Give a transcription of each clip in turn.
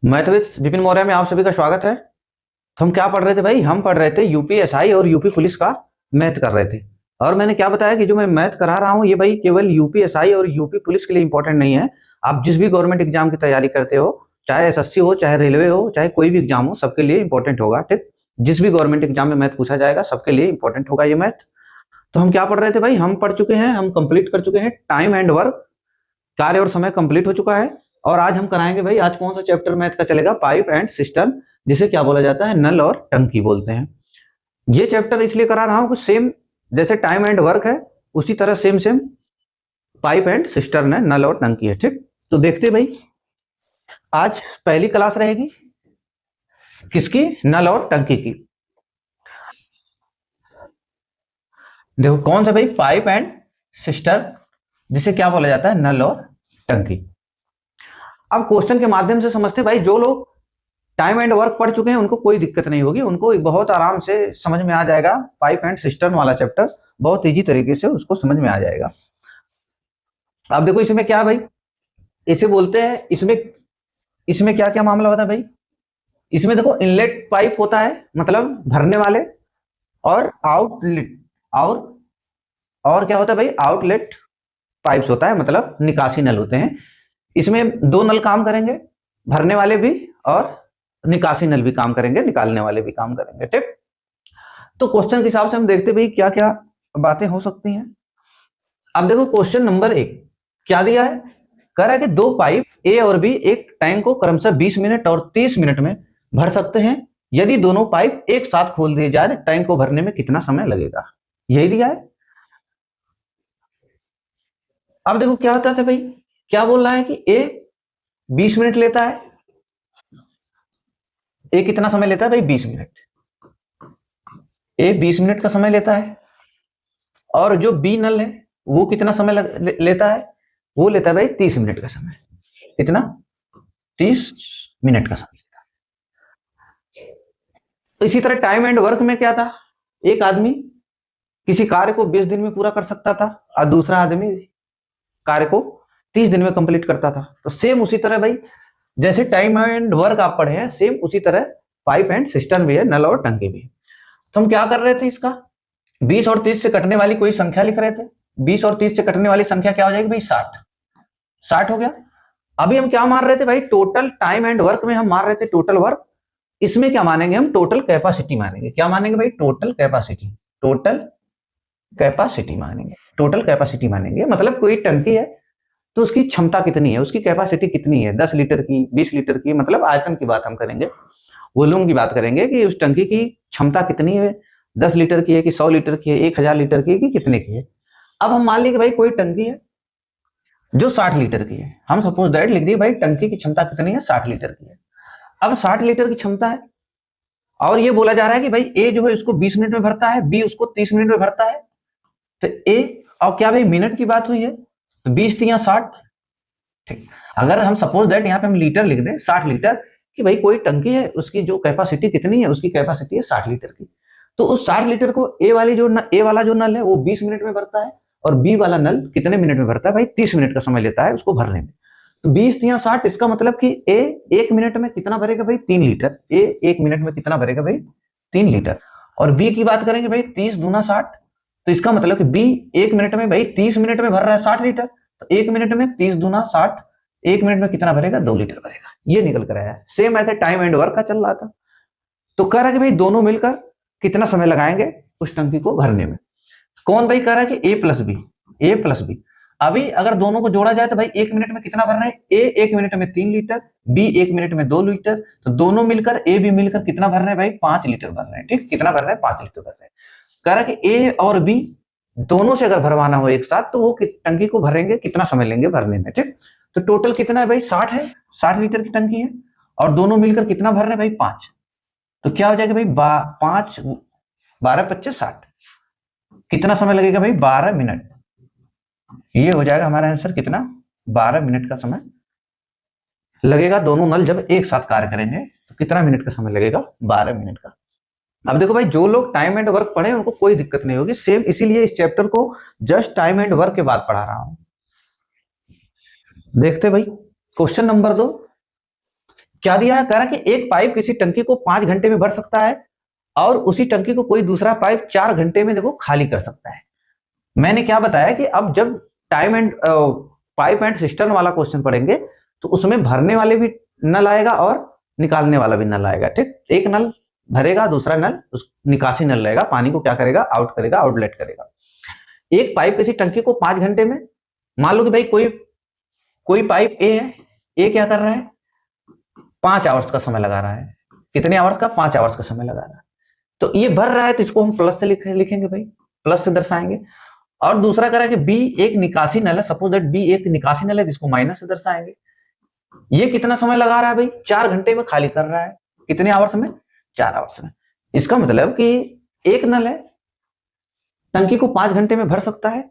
मैथविद विपिन मौर्य में आप सभी का स्वागत है। तो हम क्या पढ़ रहे थे भाई? हम पढ़ रहे थे यूपीएसआई और यूपी पुलिस का मैथ कर रहे थे। और मैंने क्या बताया कि जो मैं मैथ करा रहा हूँ ये भाई केवल यूपीएसआई और यूपी पुलिस के लिए इंपॉर्टेंट नहीं है। आप जिस भी गवर्नमेंट एग्जाम की तैयारी करते हो, चाहे एसएससी हो, चाहे रेलवे हो, चाहे कोई भी एग्जाम हो, सबके लिए इंपॉर्टेंट होगा। ठीक, जिस भी गवर्नमेंट एग्जाम में मैथ पूछा जाएगा सबके लिए इंपॉर्टेंट होगा ये मैथ। तो हम क्या पढ़ रहे थे भाई? हम पढ़ चुके हैं, हम कंप्लीट कर चुके हैं टाइम एंड वर्क, कार्य और समय कंप्लीट हो चुका है। और आज हम कराएंगे भाई, आज कौन सा चैप्टर मैथ का चलेगा? पाइप एंड सिस्टम, जिसे क्या बोला जाता है? नल और टंकी बोलते हैं। ये चैप्टर इसलिए करा रहा हूं कि सेम जैसे टाइम एंड वर्क है उसी तरह same same pipe and cistern है, नल और टंकी है। ठीक, तो देखते भाई, आज पहली क्लास रहेगी किसकी? नल और टंकी की। देखो कौन सा भाई? पाइप एंड सिस्टर्न, जिसे क्या बोला जाता है? नल और टंकी। अब क्वेश्चन के माध्यम से समझते भाई, जो लोग टाइम एंड वर्क पढ़ चुके हैं उनको कोई दिक्कत नहीं होगी, उनको बहुत आराम से समझ में आ जाएगा। पाइप एंड सिस्टम वाला चैप्टर बहुत इजी तरीके से उसको समझ में आ जाएगा। अब देखो इसमें क्या भाई, इसे बोलते हैं, इसमें इसमें क्या क्या मामला होता है भाई? इसमें देखो इनलेट पाइप होता है, मतलब भरने वाले, और आउटलेट, और क्या होता है भाई? आउटलेट पाइप्स होता है, मतलब निकासी नल होते हैं। इसमें दो नल काम करेंगे, भरने वाले भी और निकासी नल भी काम करेंगे, निकालने वाले भी काम करेंगे। ठीक, तो क्वेश्चन के हिसाब से हम देखते भाई क्या क्या बातें हो सकती हैं। अब देखो क्वेश्चन नंबर 1 क्या दिया है? कह रहा है कि दो पाइप ए और बी एक टैंक को क्रमशः 20 मिनट और 30 मिनट में भर सकते हैं। यदि दोनों पाइप एक साथ खोल दिए जाए टैंक को भरने में कितना समय लगेगा? यही दिया है। अब देखो क्या होता है भाई, क्या बोल रहा है कि ए 20 मिनट लेता है। ए कितना समय लेता है भाई? 20 मिनट। ए 20 मिनट का समय लेता है। और जो बी नल है वो कितना समय लेता है? वो लेता है भाई 30 मिनट का समय। कितना? 30 मिनट का समय लेता है। तो इसी तरह टाइम एंड वर्क में क्या था? एक आदमी किसी कार्य को 20 दिन में पूरा कर सकता था और दूसरा आदमी कार्य को 30 दिन में कंप्लीट करता था। तो सेम उसी तरह भाई, जैसे टाइम एंड वर्क आप पढ़े हैं, सेम उसी तरह पाइप एंड सिस्टम भी है, नल और टंकी भी है। तो हम क्या कर रहे थे? इसका 20 और 30 से कटने वाली कोई संख्या लिख रहे थे। 20 और 30 से कटने वाली संख्या क्या हो जाएगी भाई? 60। 60 हो गया। अभी हम क्या मार रहे थे भाई? टोटल टाइम एंड वर्क में हम मार रहे थे टोटल वर्क। इसमें क्या मानेंगे हम? टोटल कैपेसिटी मानेंगे। क्या मानेंगे भाई? Total capacity. टोटल कैपेसिटी मानेंगे। टोटल कैपेसिटी मानेंगे, मतलब कोई टंकी है तो उसकी क्षमता कितनी है, उसकी कैपेसिटी कितनी है, 10 लीटर की, 20 लीटर की, मतलब आयतन की बात हम करेंगे, वॉल्यूम की बात करेंगे कि उस टंकी की क्षमता कितनी है, 10 लीटर की है कि 100 लीटर की है, 1000 लीटर की है कि कितने की है। अब हम मान लीजिए कि भाई कोई टंकी है जो 60 लीटर की है। हम सपोज दैट लिख दिए भाई टंकी की क्षमता कितनी है? 60 लीटर की है। अब 60 लीटर की क्षमता है और ये बोला जा रहा है कि भाई ए जो है उसको 20 मिनट में भरता है, बी उसको 30 मिनट में भरता है। तो ए, और क्या भाई मिनट की बात हुई है, तो 20 या 60। ठीक, अगर हम सपोज दैट यहाँ पे हम लीटर लिख दें, 60 लीटर, कि भाई कोई टंकी है उसकी जो कैपेसिटी कितनी है, उसकी कैपेसिटी है 60 लीटर की। तो उस 60 लीटर को ए वाला जो नल है वो 20 मिनट में भरता है, और बी वाला नल कितने मिनट में भरता है भाई? 30 मिनट का समय लेता है उसको भरने में। तो 20 या 60, इसका मतलब कि ए 1 मिनट में कितना भरेगा भाई? 3 लीटर। ए 1 मिनट में कितना भरेगा भाई? 3 लीटर। और बी की बात करेंगे भाई, 30 दूना 60, तो इसका मतलब कि बी 1 मिनट में भाई 30 मिनट में भर रहा है 60 लीटर। तो 1 मिनट में 30 दूना 60, 1 मिनट में कितना भरेगा? 2 लीटर भरेगा। ये निकल कर आया। सेम ऐसे टाइम एंड वर्क का चल रहा था। तो कह रहा है कि भाई दोनों मिलकर कितना समय लगाएंगे उस टंकी को भरने में। कौन भाई कह रहा है कि ए प्लस बी, ए प्लस बी। अभी अगर दोनों को जोड़ा जाए तो भाई 1 मिनट में कितना भरना है? ए 1 मिनट में 3 लीटर, बी 1 मिनट में 2 लीटर। तो दोनों मिलकर, ए बी मिलकर कितना भर रहे हैं भाई? 5 लीटर भर रहे हैं। ठीक, कितना भर रहे हैं? 5 लीटर भर रहे हैं। कह रहा है कि ए और बी दोनों से अगर भरवाना हो एक साथ तो वो टंकी को भरेंगे, कितना समय लेंगे भरने में। ठीक, तो टोटल कितना है भाई? 60 है, 60 लीटर की टंकी है, और दोनों मिलकर कितना भर रहे हैं भाई? 5। तो क्या हो जाएगा भाई? 5 12 25 60, कितना समय लगेगा भाई? 12 मिनट। ये हो जाएगा हमारा आंसर, कितना? 12 मिनट का समय लगेगा। दोनों नल जब एक साथ कार्य करेंगे तो कितना मिनट का समय लगेगा? 12 मिनट का। अब देखो भाई, जो लोग टाइम एंड वर्क पढ़े उनको कोई दिक्कत नहीं होगी। सेम इसीलिए इस चैप्टर को जस्ट टाइम एंड वर्क के बाद पढ़ा रहा हूं। देखते भाई क्वेश्चन नंबर 2, क्या दिया है, कह रहा कि एक पाइप किसी टंकी को 5 घंटे में भर सकता है और उसी टंकी को कोई दूसरा पाइप 4 घंटे में देखो खाली कर सकता है। मैंने क्या बताया कि अब जब time and pipe and system वाला क्वेश्चन पढ़ेंगे तो उसमें भरने वाले भी नल आएगा और निकालने वाला भी नल आएगा। ठीक, एक नल भरेगा, दूसरा नल उस निकासी नल रहेगा, पानी को क्या करेगा, आउट करेगा, आउटलेट करेगा। एक पाइप किसी टंकी को 5 घंटे में, मान लो कि भाई कोई पाइप ए है, ए क्या कर रहा है, 5 आवर्स का समय लगा रहा है। कितने आवर्स का, 5 आवर्स का समय लगा रहा है। तो ये भर रहा है तो इसको हम प्लस से लिखेंगे भाई, प्लस से दर्शाएंगे। और दूसरा कह रहा है कि बी एक निकासी नल है, सपोज दैट बी एक निकासी नल है, जिसको माइनस से दर्शाएंगे। ये कितना समय लगा रहा है भाई, 4 घंटे में खाली कर रहा है। कितने आवर्स में, 4 आवर्स में। इसका मतलब कि एक नल है, टंकी को 5 घंटे में भर सकता है,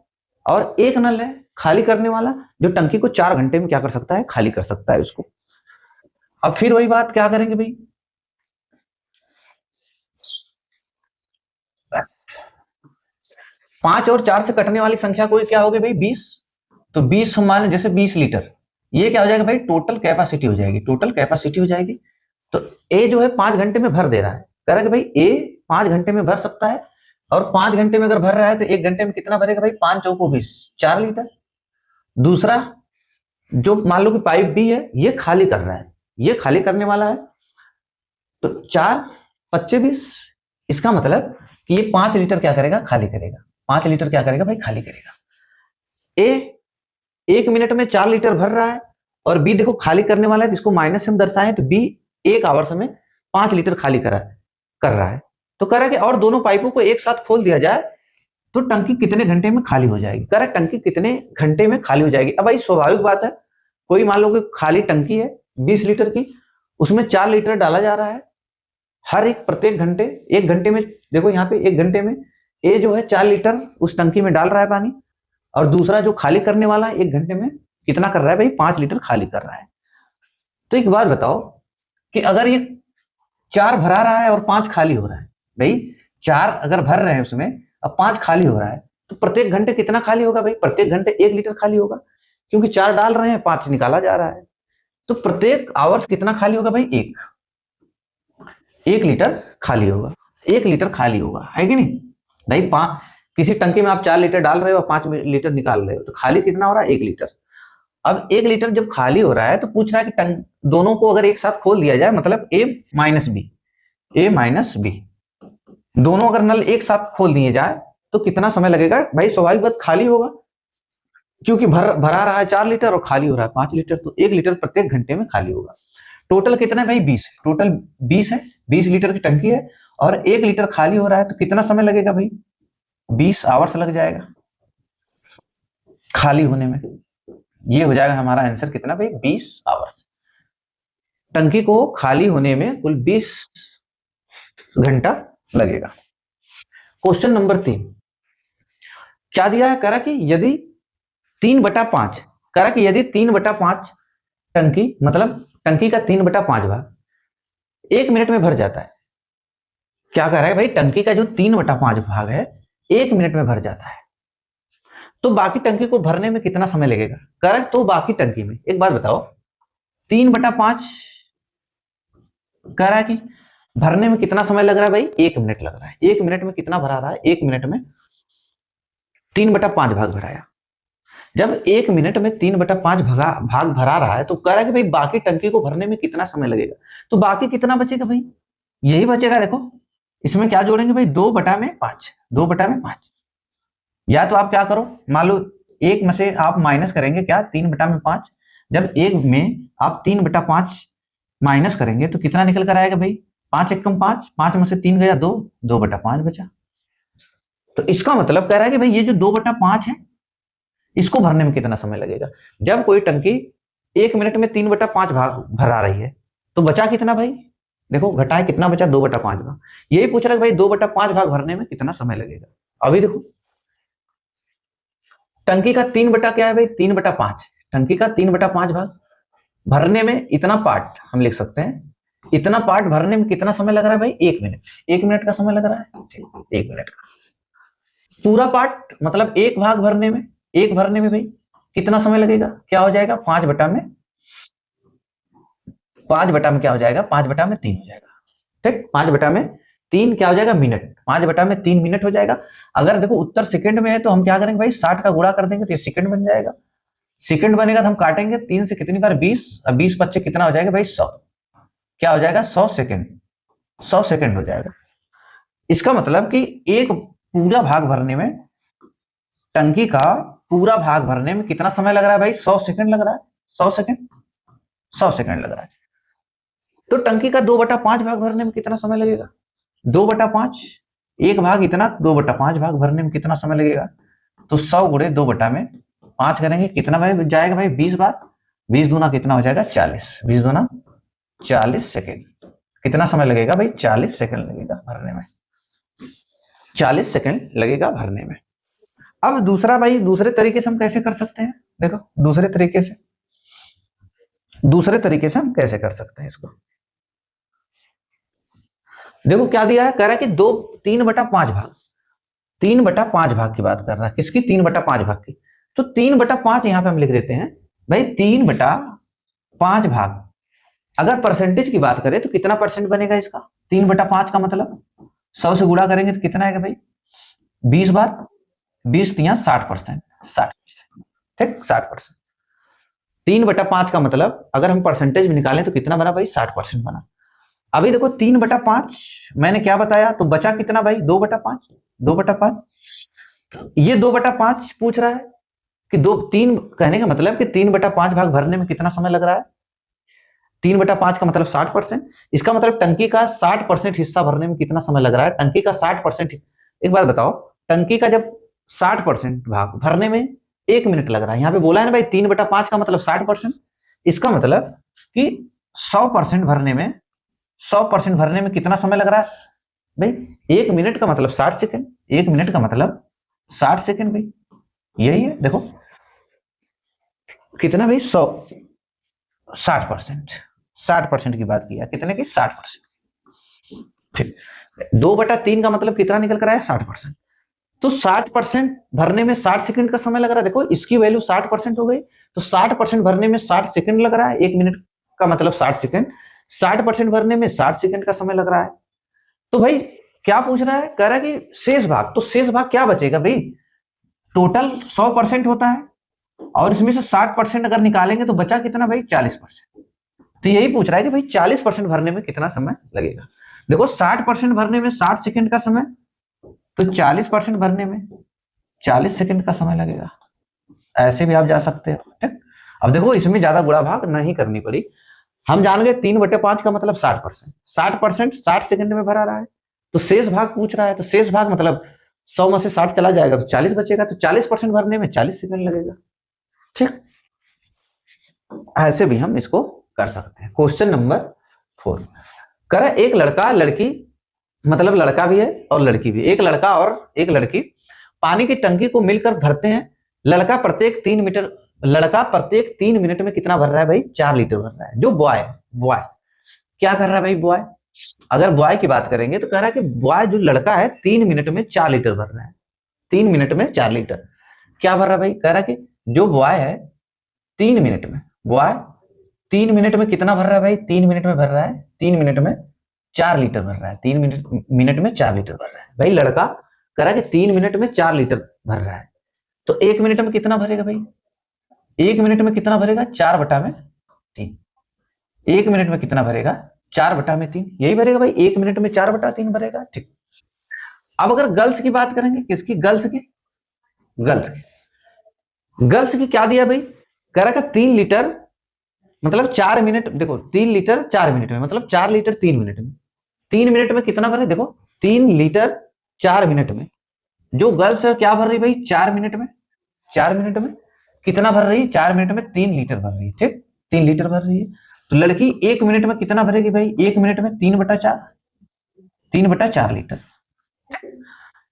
और एक नल है खाली करने वाला, जो टंकी को 4 घंटे में क्या कर सकता है, खाली कर सकता है उसको। अब फिर वही बात क्या करेंगे भाई, 5 और 4 से कटने वाली संख्या कोई क्या होगी भाई, 20। तो 20 हम मान जैसे 20 लीटर, ये क्या हो जाएगा भाई, टोटल कैपेसिटी हो जाएगी, टोटल कैपेसिटी हो जाएगी। तो ए जो है 5 घंटे में भर दे रहा है, कह रहा है कि भाई ए 5 घंटे में भर सकता है, और 5 घंटे में अगर भर रहा है तो 1 घंटे में कितना भरेगा भाई, 5 चौको 20, 4 लीटर। दूसरा जो मान लो कि पाइप बी है, ये खाली कर रहा है, ये खाली करने वाला है, तो 4 25 20, इसका मतलब कि ये 5 लीटर क्या करेगा, खाली करेगा। 5 लीटर क्या करेगा भाई, खाली करेगा। ए 1 मिनट में 4 लीटर भर रहा है, और बी देखो खाली करने वाला है, जिसको माइनस से हम दर्शाएं, तो बी 1 आवर्स में 5 लीटर खाली कर रहा है। तो कह रहा है कि और दोनों पाइपों को एक साथ खोल दिया जाए तो टंकी कितने घंटे में खाली हो जाएगी। कह रहा है टंकी कितने घंटे में खाली हो जाएगी। अब भाई स्वाभाविक बात है, कोई मान लो कि खाली टंकी है 20 लीटर की, उसमें 4 लीटर डाला जा रहा है हर एक प्रत्येक घंटे। 1 घंटे में देखो यहाँ पे 1 घंटे में ए जो है 4 लीटर उस टंकी में डाल रहा है पानी, और दूसरा जो खाली करने वाला है 1 घंटे में कितना कर रहा है भाई, 5 लीटर खाली कर रहा है। तो एक बात बताओ कि अगर ये 4 भरा रहा है और 5 खाली हो रहा है, भाई 4 अगर भर रहे हैं उसमें, अब 5 खाली हो रहा है, तो प्रत्येक घंटे कितना खाली होगा भाई, प्रत्येक घंटे 1 लीटर खाली होगा, क्योंकि 4 डाल रहे हैं 5 निकाला जा रहा है। तो प्रत्येक आवर्स कितना खाली होगा भाई, 1 लीटर खाली होगा, 1 लीटर खाली होगा, है कि नहीं भाई। किसी टंकी में आप 4 लीटर डाल रहे हो, 5 लीटर निकाल रहे हो, तो खाली कितना हो रहा है, 1 लीटर। अब 1 लीटर जब खाली हो रहा है तो पूछ रहा है कि दोनों को अगर एक साथ खोल दिया जाए, मतलब ए माइनस बी, दोनों अगर नल एक साथ खोल दिए जाए तो कितना समय लगेगा भाई। स्वाभाविक बात, खाली होगा, क्योंकि भरा रहा है 4 लीटर और खाली हो रहा है 5 लीटर, तो 1 लीटर प्रत्येक घंटे में खाली होगा। टोटल कितना है भाई, 20, टोटल 20 है, 20 लीटर की टंकी है, और 1 लीटर खाली हो रहा है, तो कितना समय लगेगा भाई, 20 आवर्स लग जाएगा खाली होने में। ये हो जाएगा हमारा आंसर कितना भाई, 20 आवर्स। टंकी को खाली होने में कुल 20 घंटा लगेगा। क्वेश्चन नंबर 3 क्या दिया है, कह रहा कि यदि 3/5, कह रहा कि यदि 3/5 टंकी, मतलब टंकी का 3/5 भाग 1 मिनट में भर जाता है। क्या कह रहा है भाई, टंकी का जो 3/5 भाग है 1 मिनट में भर जाता है, तो बाकी टंकी को भरने में कितना समय लगेगा। कह रहा है तो बाकी टंकी में, एक बात बताओ, 3/5 कह रहा है कि भरने में कितना समय लग रहा है भाई, 1 मिनट लग रहा है। 1 मिनट में कितना भरा रहा है, 1 मिनट में 3/5 भाग भराया। जब 1 मिनट में 3/5 भाग भरा रहा है, तो कह रहा है कि भाई बाकी टंकी को भरने में कितना समय लगेगा। तो बाकी कितना बचेगा भाई, यही बचेगा। देखो इसमें क्या जोड़ेंगे भाई, 2/5, 2/5। या तो आप क्या करो, मान लो 1 में से आप माइनस करेंगे क्या, 3/5। जब 1 में आप 3/5 माइनस करेंगे तो कितना निकल कर आएगा भाई, 5 एकम 5, 5 में से 3 गया 2, 2/5 बचा। तो इसका मतलब कह रहा है कि भाई ये जो 2/5 है, इसको भरने में कितना समय लगेगा। जब कोई टंकी 1 मिनट में 3/5 भाग भरा रही है, तो बचा कितना भाई, देखो घटाए कितना बचा, 2/5 भाग। यही पूछ रहा है भाई 2/5 भाग भरने में कितना समय लगेगा। अभी देखो टंकी का 3 क्या है भाई, 3/5, टंकी का 3/5 भाग भरने में इतना पार्ट हम लिख सकते हैं, इतना पार्ट भरने में कितना समय लग रहा है भाई, 1 मिनट। 1 मिनट का समय लग रहा है, 1 मिनट का पूरा पार्ट, मतलब एक भाग भरने में, एक भरने में भाई कितना समय लगेगा, क्या हो जाएगा, 5 बटा में 5 बटा में क्या हो जाएगा, 5 बटा में 3 हो जाएगा। ठीक, 5 बटा में 3 क्या हो जाएगा, मिनट। 5 बटा में 3 मिनट हो जाएगा। अगर देखो उत्तर सेकंड में है तो हम क्या करेंगे भाई, 60 का गुणा कर देंगे तो ये सेकंड बन जाएगा। सेकंड बनेगा तो हम काटेंगे 3 से कितनी बार, 20, और 20 बच्चे कितना हो जाएगा भाई, 100। क्या हो जाएगा, 100 सेकंड। 100 सेकंड हो जाएगा। इसका मतलब कि एक पूरा भाग भरने में, टंकी का पूरा भाग भरने में कितना समय लग रहा है भाई, 100 सेकंड लग रहा है। 100 सेकंड, 100 सेकंड लग रहा है। तो टंकी का 2/5 भाग भरने में कितना समय लगेगा, 2/5, एक भाग इतना, 2/5 भाग भरने में कितना समय लगेगा, तो 100 गुणे 2/5 करेंगे, कितना भाई जाएगा भाई, 20 बार। 20 दूना कितना हो जाएगा, 40। 20 दूना 40 सेकेंड। कितना समय लगेगा भाई, 40 सेकेंड लगेगा भरने में। 40 सेकेंड लगेगा भरने में। अब दूसरा भाई, दूसरे तरीके से हम कैसे कर सकते हैं, देखो दूसरे तरीके से हम कैसे कर सकते हैं इसको। देखो क्या दिया है, कह रहा है कि 3/5 भाग, 3/5 भाग की बात कर रहा है। किसकी, 3/5 भाग की। तो 3/5 यहां पे हम लिख देते हैं भाई, 3/5 भाग। अगर परसेंटेज की बात करें तो कितना परसेंट बनेगा इसका, 3/5 का मतलब 100 से गुणा करेंगे तो कितना आएगा भाई, 20 बार। 20 तिया 60%, 60%। ठीक, 60%। 3/5 का मतलब अगर हम परसेंटेज में निकालें तो कितना बना भाई, 60% बना। अभी देखो 3/5 मैंने क्या बताया, तो बचा कितना भाई, 2/5। 2/5 ये 2/5 पूछ रहा है कि 3 कहने का मतलब कि 3/5 भाग भरने में कितना समय लग रहा है। 3/5 का मतलब 60%। इसका मतलब टंकी का 60% हिस्सा भरने में कितना समय लग रहा है, टंकी का 60%। एक बार बताओ, टंकी का जब 60% भाग भरने में 1 मिनट लग रहा है, यहाँ पे बोला है ना भाई 3/5 का मतलब 60%। इसका मतलब कि 100% भरने में, 100% भरने में कितना समय लग रहा है भाई, 1 मिनट का मतलब 60 सेकंड। 1 मिनट का मतलब 60 सेकंड भाई, यही है। देखो कितना भाई, 100, 60%। 60% की बात किया, कितने की, 60%। ठीक, 2/3 का मतलब कितना निकल कर आया, 60%। तो 60% भरने में 60 सेकंड का समय लग रहा है। देखो इसकी वैल्यू 60% हो गई, तो 60% भरने में 60 सेकंड लग रहा है। 1 मिनट का मतलब 60 सेकंड, 60% भरने में 60 सेकंड का समय लग रहा है। तो भाई क्या पूछ रहा है, कह रहा है कि शेष भाग, तो शेष भाग क्या बचेगा भाई, टोटल 100% होता है और इसमें से 60% अगर निकालेंगे तो बचा कितना भाई, 40%। तो यही पूछ रहा है कि भाई 40% भरने में कितना समय लगेगा। देखो 60% भरने में 60 सेकंड का समय, तो 40% भरने में 40 सेकंड का समय लगेगा। ऐसे भी आप जा सकते हो। ठीक, अब देखो इसमें ज्यादा गुणा भाग नहीं करनी पड़ी। हम जान गए 3/5 का मतलब 60%। 60% 60 सेकंड में भरा रहा है, तो शेष भाग पूछ रहा है, तो शेष भाग मतलब 100 में से 60 चला जाएगा तो 40 बचेगा, तो 40% भरने में 40 सेकंड लगेगा। ठीक, ऐसे भी हम इसको कर सकते हैं। क्वेश्चन नंबर 4 कह रहा है, एक लड़का लड़की, मतलब लड़का भी है और लड़की भी, एक लड़का और एक लड़की पानी की टंकी को मिलकर भरते हैं। लड़का प्रत्येक 3 मिनट में कितना भर रहा है भाई, 4 लीटर भर रहा है। जो बॉय क्या कर रहा है भाई, बॉय, अगर बॉय की बात करेंगे तो कह रहा है कि बॉय जो लड़का है 3 मिनट में 4 लीटर भर रहा है। 3 मिनट में 4 लीटर क्या भर रहा है भाई, कह रहा है कि जो बॉय है 3 मिनट में, बॉय 3 मिनट में कितना भर रहा है भाई, 3 मिनट में भर रहा है, 3 मिनट में 4 लीटर भर रहा है। 3 मिनट में 4 लीटर भर रहा है भाई। लड़का कह रहा है कि 3 मिनट में 4 लीटर भर रहा है, तो 1 मिनट में कितना भरेगा भाई, 1 मिनट में कितना भरेगा, 4/3। 1 मिनट में कितना भरेगा, 4/3, यही भरेगा भाई, 1 मिनट में 4/3 भरेगा। ठीक, अब अगर गर्ल्स की बात करेंगे, किसकी, गर्ल्स की, गर्ल्स की क्या दिया भाई, कह रहा है 3 लीटर मतलब 4 मिनट। देखो 3 लीटर 4 मिनट में मतलब 4 लीटर 3 मिनट में, 3 मिनट में कितना भरे, देखो 3 लीटर 4 मिनट में। जो गर्ल्स है क्या भर रही भाई, 4 मिनट में, 4 मिनट में कितना भर रही है, 4 मिनट में 3 लीटर भर रही है। ठीक, 3 लीटर भर रही है। तो लड़की 1 मिनट में कितना भरेगी भाई, 1 मिनट में 3/4, 3/4 लीटर।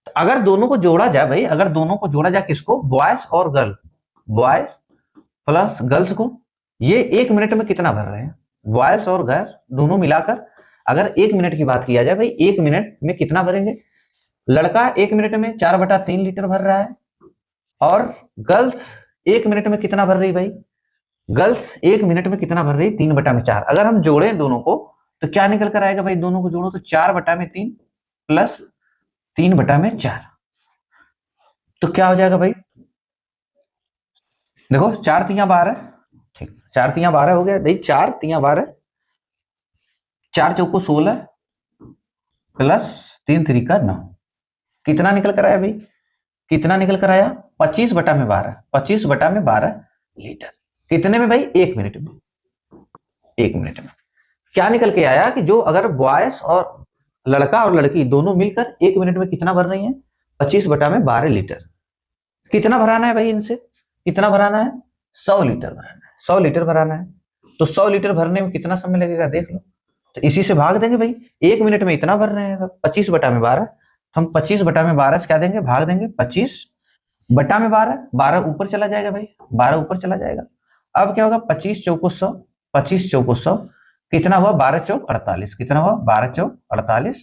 तो अगर दोनों को जोड़ा जाए भाई, अगर दोनों को जोड़ा जाए, किसको, बॉयज और गर्ल, बॉयज प्लस गर्ल्स को, ये 1 मिनट में कितना भर रहे हैं, बॉयज और गर्ल दोनों मिलाकर। अगर 1 मिनट की बात किया जाए भाई, 1 मिनट में कितना भरेंगे, लड़का 1 मिनट में 4/3 लीटर भर रहा है और गर्ल्स 1 मिनट में कितना भर रही भाई, गर्ल्स 1 मिनट में कितना भर रही है? 3/4। अगर हम जोड़े दोनों को तो क्या निकल कर आएगा भाई? दोनों को जोड़ो तो 4/3 प्लस 3/4। तो क्या हो जाएगा भाई? देखो 4×3=12। ठीक, 4×3=12 हो गया भाई। 4×3=12, 4×4=16 प्लस 3×3=9। कितना निकल कर आया भाई? कितना निकल कर आया? 25/12। 25/12 लीटर। कितने में भाई? 1 मिनट में। 1 मिनट में क्या निकल के आया कि जो अगर बॉयज और लड़का और लड़की दोनों मिलकर 1 मिनट में कितना भर रही है? 25/12 लीटर। कितना भराना है भाई इनसे? कितना भराना है? 100 लीटर भराना है। 100 लीटर भराना है। तो 100 लीटर भरने में कितना समय लगेगा देख लो। तो इसी से भाग देंगे भाई। 1 मिनट में इतना भर रहे हैं 25/12। हम 25/12 से क्या देंगे? भाग देंगे। 25/12, 12 ऊपर चला जाएगा भाई। 12 ऊपर चला जाएगा। अब क्या होगा? 25×4=100। 25×4=100 कितना हुआ? 12×4=48। कितना हुआ? 12×4=48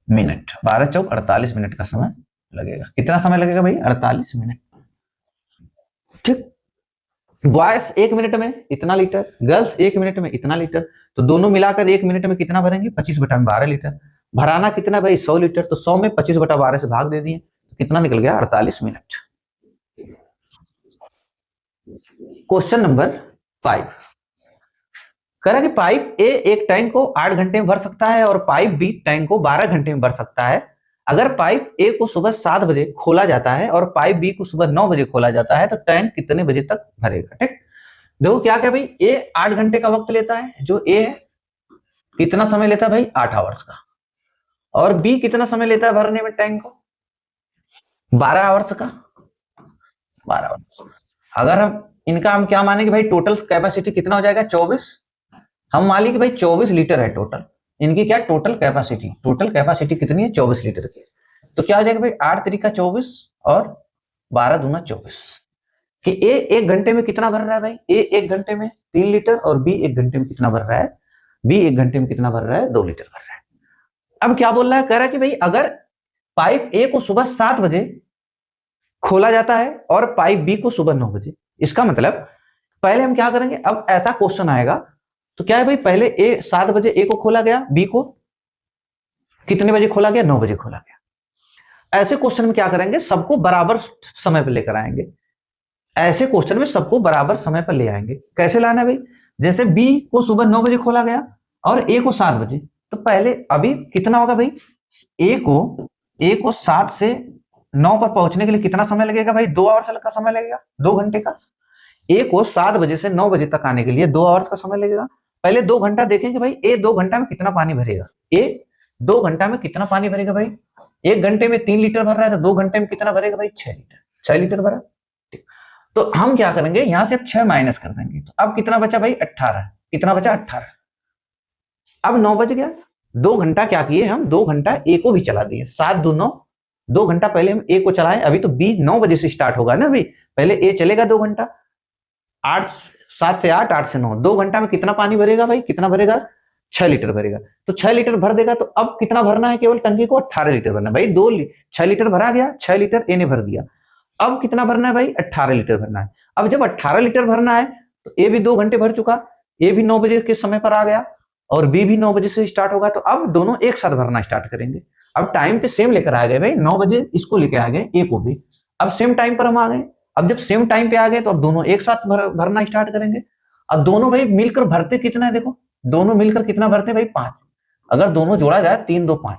मिनट। 12×4=48 मिनट का समय लगेगा। कितना समय लगेगा भाई? 48 मिनट। ठीक। बॉयज 1 मिनट में इतना लीटर, गर्ल्स 1 मिनट में इतना लीटर। तो दोनों मिलाकर 1 मिनट में कितना भरेंगे? 25/12 लीटर। भराना कितना भाई? 100 लीटर। तो 100 में 25/12 से भाग दे दिए। कितना निकल गया? 48 मिनट। क्वेश्चन नंबर 5 कह रहा है कि पाइप ए एक टैंक को 8 घंटे में भर सकता है और पाइप बी टैंक को 12 घंटे में भर सकता है। अगर पाइप ए को सुबह 7 बजे खोला जाता है और पाइप बी को सुबह 9 बजे खोला जाता है तो टैंक कितने बजे तक भरेगा? ठीक, देखो क्या क्या भाई, ए 8 घंटे का वक्त लेता है, जो ए है कितना समय लेता है भाई? 8 आवर्स का। और बी कितना समय लेता है भरने में टैंक को? 12 आवर्स का। 12 आवर्स। अगर हम क्या मानेंगे भाई? टोटल कैपेसिटी कितना हो जाएगा? 24। हम मान ली कि भाई 24 लीटर है टोटल। इनकी क्या टोटल कैपेसिटी? टोटल कैपेसिटी कितनी है? 24 लीटर की। तो क्या हो जाएगा भाई? 8×3=24 और 12×2=24 कि ए 1 घंटे में कितना भर रहा है भाई? ए 1 घंटे में 3 लीटर और बी 1 घंटे में कितना भर रहा है? बी 1 घंटे में कितना भर रहा है? 2 लीटर भर रहा है। अब क्या बोल रहा है? कह रहा है कि भाई अगर पाइप ए को सुबह 7 बजे खोला जाता है और पाइप बी को सुबह 9 बजे। इसका मतलब पहले हम क्या करेंगे? अब ऐसा क्वेश्चन आएगा तो क्या है भाई? पहले ए 7 बजे ए को खोला गया, बी को कितने बजे खोला गया? 9 बजे खोला गया। ऐसे क्वेश्चन में क्या करेंगे? सबको बराबर समय पर लेकर आएंगे। ऐसे क्वेश्चन में सबको बराबर समय पर ले आएंगे। कैसे लाना है भाई? जैसे बी को सुबह 9 बजे खोला गया और ए को 7 बजे, तो पहले अभी कितना होगा भाई? ए को 7 से 9 पर पहुंचने के लिए कितना समय लगेगा भाई? 2 आवर्स का समय लगेगा, 2 घंटे का। ए को 7 बजे से 9 बजे तक आने के लिए 2 आवर्स का समय लगेगा। पहले 2 घंटा देखेंगे भाई, ए 2 घंटा में कितना पानी भरेगा? ए 2 घंटा में कितना पानी भरेगा भाई? 1 घंटे में 3 लीटर भर रहा है तो 2 घंटे में कितना भरेगा भाई? 6 लीटर। 6 लीटर भरा। तो हम क्या करेंगे? यहां से अब 6 माइनस कर देंगे। तो अब कितना बचा भाई? 18। कितना बचा? 18। अब 9 बज गया। 2 घंटा क्या किए हम? 2 घंटा ए को भी चला दिए। 7×2=9। 2 घंटा पहले हम ए को चलाएं। अभी तो बी 9 बजे से स्टार्ट होगा ना भाई। पहले ए चलेगा 2 घंटा। 7 से 8, 8 से 9, 2 घंटा में कितना पानी भरेगा भाई? कितना भरेगा? 6 लीटर भरेगा। तो 6 लीटर भर देगा। तो अब कितना भरना है? केवल टंकी को 18 लीटर भरना है भाई। 6 लीटर भरा गया। 6 लीटर ए ने भर दिया। अब कितना भरना है भाई? 18 लीटर भरना है। अब जब 18 लीटर भरना है तो ए भी 2 घंटे भर चुका। ए भी 9 बजे के समय पर आ गया और बी भी 9 बजे से स्टार्ट होगा। तो अब दोनों एक साथ भरना स्टार्ट करेंगे। अब टाइम पे सेम लेकर आ गए भाई। 9 बजे इसको लेकर आ गए, ए को भी। अब सेम टाइम पर हम आ गए। अब जब सेम टाइम पे आ गए तो अब दोनों एक साथ भरना स्टार्ट करेंगे। अब दोनों भाई मिलकर भरते कितना है? देखो दोनों मिलकर कितना भरते भाई? 5। अगर दोनों जोड़ा जाए 3×2=5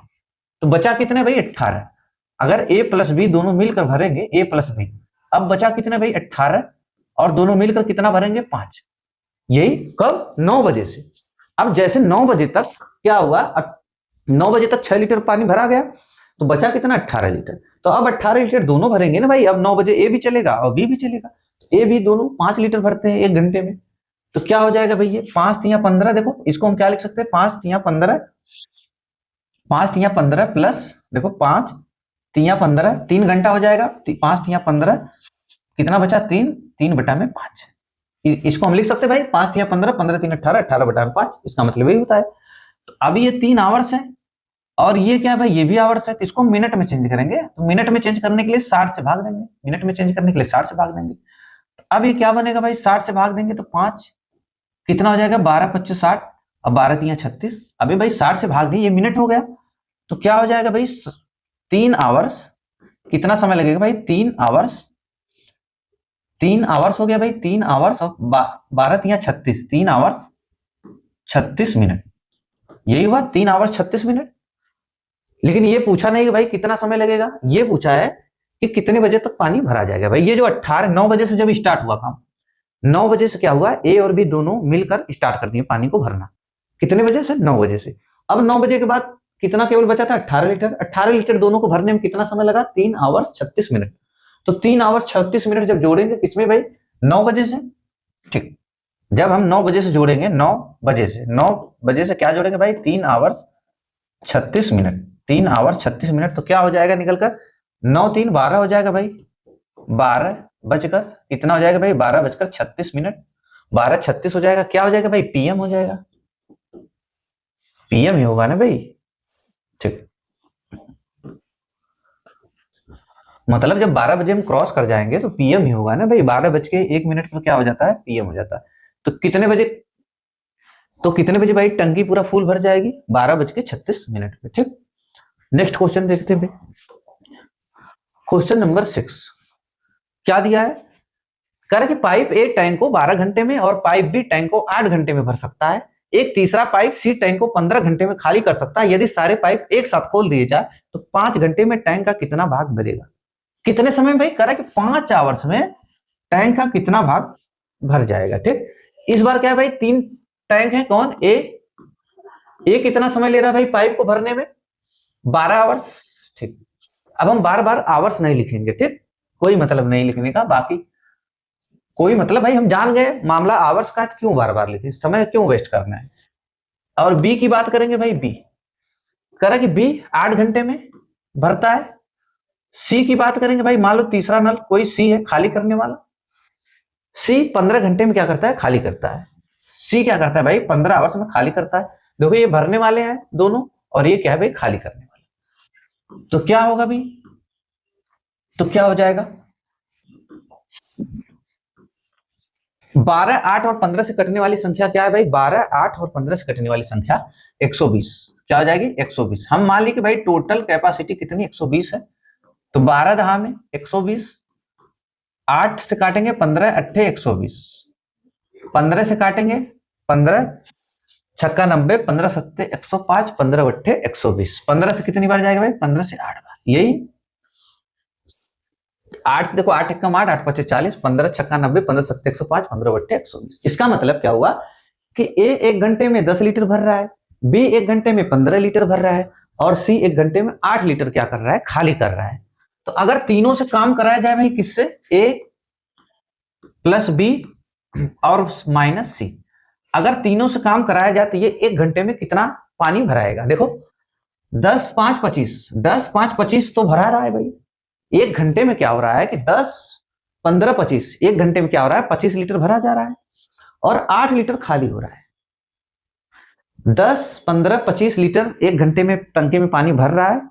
तो बचा कितने भाई? 18। अगर ए प्लस बी दोनों मिलकर भरेंगे, ए प्लस बी, अब बचा कितने भाई? 18। और दोनों मिलकर कितना भरेंगे? 5। यही कब? 9 बजे से। अब जैसे 9 बजे तक क्या हुआ? 9 बजे तक 6 लीटर पानी भरा गया तो बचा कितना? 18 लीटर। तो अब 18 लीटर दोनों भरेंगे ना भाई। अब 9 बजे ए भी चलेगा और बी भी चलेगा। ए भी दोनों 5 लीटर भरते हैं 1 घंटे में। तो क्या हो जाएगा भाई? ये 5×3=15। देखो इसको हम क्या लिख सकते हैं? 5×3=15। 5×3=15 प्लस देखो 5×3=15, 3 घंटा हो जाएगा। 5×3=15 कितना बचा? 3। 3/5। इसको हम लिख सकते हैं भाई 5×3=15, 15×3=18, 18/5। इसका मतलब यही होता है। तो अभी ये 3 आवर्स है और ये क्या है भाई? ये भी आवर्स है। तो इसको मिनट में चेंज करेंगे। तो मिनट में चेंज करने के लिए 60 से भाग देंगे। मिनट में चेंज करने के लिए 60 से भाग देंगे। अब ये क्या बनेगा भाई, 60 से भाग देंगे तो 5, कितना हो जाएगा 12 25 60, अब 12 3 36, अभी भाई 60 से भाग दिए, ये मिनट हो गया, तो क्या हो जाएगा भाई 3 आवर्स, कितना समय लगेगा भाई 3 आवर्स, 3 आवर्स हो गया भाई, 3 आवर्स और 12 3 36, 3 आवर्स 36 मिनट, यही हुआ 3 आवर्स 36 मिनट। लेकिन ये पूछा नहीं कि भाई कितना समय लगेगा, ये पूछा है कि कितने बजे तक पानी भरा जाएगा। भाई ये जो 9 बजे से जब स्टार्ट हुआ काम, 9 बजे से क्या हुआ, ए और बी दोनों मिलकर स्टार्ट कर दिए पानी को भरना, कितने बजे से 9 बजे से। अब 9 बजे के बाद कितना केवल बचा था 18 लीटर, 18 लीटर दोनों को भरने में कितना समय लगा 3 आवर्स 36 मिनट। तो 3 आवर्स 36 मिनट जब जोड़ेंगे किसमें भाई 9 बजे से, ठीक, जब हम 9 बजे से जोड़ेंगे 9 बजे से क्या जोड़ेंगे भाई 3 आवर्स 36 मिनट, 3 आवर्स 36 मिनट, तो क्या हो जाएगा निकलकर 9 3 12 हो जाएगा भाई, 12 बजकर कितना हो जाएगा भाई 12 बजकर 36 मिनट, 12 36 हो जाएगा, क्या हो जाएगा भाई पीएम हो जाएगा, पीएम ही होगा ना भाई, ठीक। मतलब जब 12 बजे हम क्रॉस कर जाएंगे तो पीएम ही होगा ना भाई, 12 बज के 1 मिनट पर क्या हो जाता है पीएम हो जाता है। तो कितने बजे भाई टंकी पूरा फुल भर जाएगी 12 बज के 36 मिनट पे, ठीक। नेक्स्ट क्वेश्चन देखते हैं भाई, क्वेश्चन नंबर 6 क्या दिया है, कह रहा है कि पाइप ए टैंक को 12 घंटे में और पाइप बी टैंक को 8 घंटे में भर सकता है, एक तीसरा पाइप सी टैंक को 15 घंटे में खाली कर सकता है, यदि सारे पाइप एक साथ खोल दिए जाए तो 5 घंटे में टैंक का कितना भाग भरेगा। कितने समय में भाई, कह रहा है कि 5 आवर्स में टैंक का कितना भाग भर जाएगा, ठीक। इस बार क्या है भाई 3 टैंक है, कौन ए कितना समय ले रहा है भाई पाइप को भरने में 12 आवर्स, ठीक। अब हम बार बार आवर्स नहीं लिखेंगे, ठीक, कोई मतलब नहीं लिखने का, बाकी कोई मतलब भाई हम जान गए मामला आवर्स का, क्यों बार बार लिखे, समय क्यों वेस्ट करना है। और बी की बात करेंगे भाई, बी कह रहा है कि बी 8 घंटे में भरता है। सी की बात करेंगे भाई, मान लो तीसरा नल कोई सी है खाली करने वाला, सी 15 घंटे में क्या करता है खाली करता है, सी क्या करता है भाई 15 आवर्स में खाली करता है। देखो ये भरने वाले हैं दोनों और ये क्या है भाई खाली करने वाले, तो क्या होगा भाई, तो क्या हो जाएगा 12 8 और 15 से कटने वाली संख्या क्या है भाई, 12 8 और 15 से कटने वाली संख्या 120, क्या हो जाएगी 120। हम मान ली कि भाई टोटल कैपेसिटी कितनी 120 है, तो 12 दहा में 120, 8 से काटेंगे 15 अट्ठे 120, 15 से काटेंगे 15 छक्का 90, 15 सत्ते 105, 15 अट्ठे 120, 15 से कितनी बार जाएगा भाई 15 से 8 बार, यही 8 से देखो 8 एक कम 8, 8 पचे 40, 15 छक्का 90, 15 सत्ते 105, 15 बट्टे 120। इसका मतलब क्या हुआ कि ए 1 घंटे में 10 लीटर भर रहा है, बी 1 घंटे में 15 लीटर भर रहा है और सी 1 घंटे में 8 लीटर क्या कर रहा है खाली कर रहा है। तो अगर तीनों से काम कराया जाए भाई, किससे, ए प्लस बी और माइनस सी, अगर तीनों से काम कराया जाए तो ये 1 घंटे में कितना पानी भराएगा। देखो 10 5 25, 10 5 25 तो भरा रहा है भाई, 1 घंटे में क्या हो रहा है कि 10 15 25, 1 घंटे में क्या हो रहा है 25 लीटर भरा जा रहा है और 8 लीटर खाली हो रहा है। 10 15 25 लीटर 1 घंटे में टंकी में पानी भर रहा है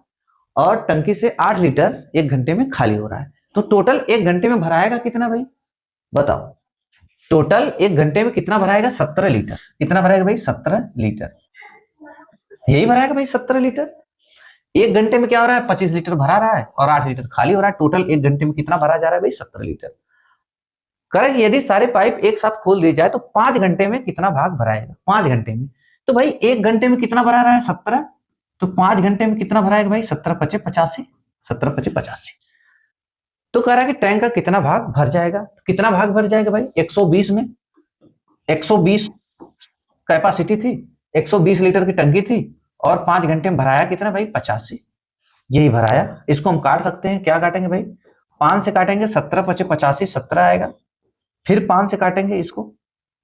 और टंकी से 8 लीटर 1 घंटे में खाली हो रहा है, तो टोटल 1 घंटे में भराएगा कितना भाई बताओ, टोटल 1 घंटे में कितना भराएगा 17 लीटर, कितना भराएगा भाई 17 लीटर, यही भराएगा भाई 17 लीटर। 1 घंटे में क्या हो रहा है 25 लीटर भरा रहा है और 8 लीटर खाली हो रहा है, टोटल 1 घंटे में कितना भरा जा रहा है भाई 17 लीटर। करें यदि सारे पाइप एक साथ खोल दिए जाए तो 5 घंटे में कितना भाग भराएगा, 5 घंटे में, तो भाई 1 घंटे में कितना भरा रहा है 17, तो 5 घंटे में कितना भराएगा भाई 17 पचे 85, 17 पचे 85। तो कह रहा है कि टैंक का कितना भाग भर जाएगा, कितना भाग भर जाएगा भाई 120 में, 120 कैपेसिटी थी, 120 लीटर की टंकी थी और 5 घंटे में भराया कितना भाई 85, यही भराया। इसको हम काट सकते हैं, क्या काटेंगे भाई 5 से काटेंगे 17 पचे 85, 17 आएगा, फिर 5 से काटेंगे इसको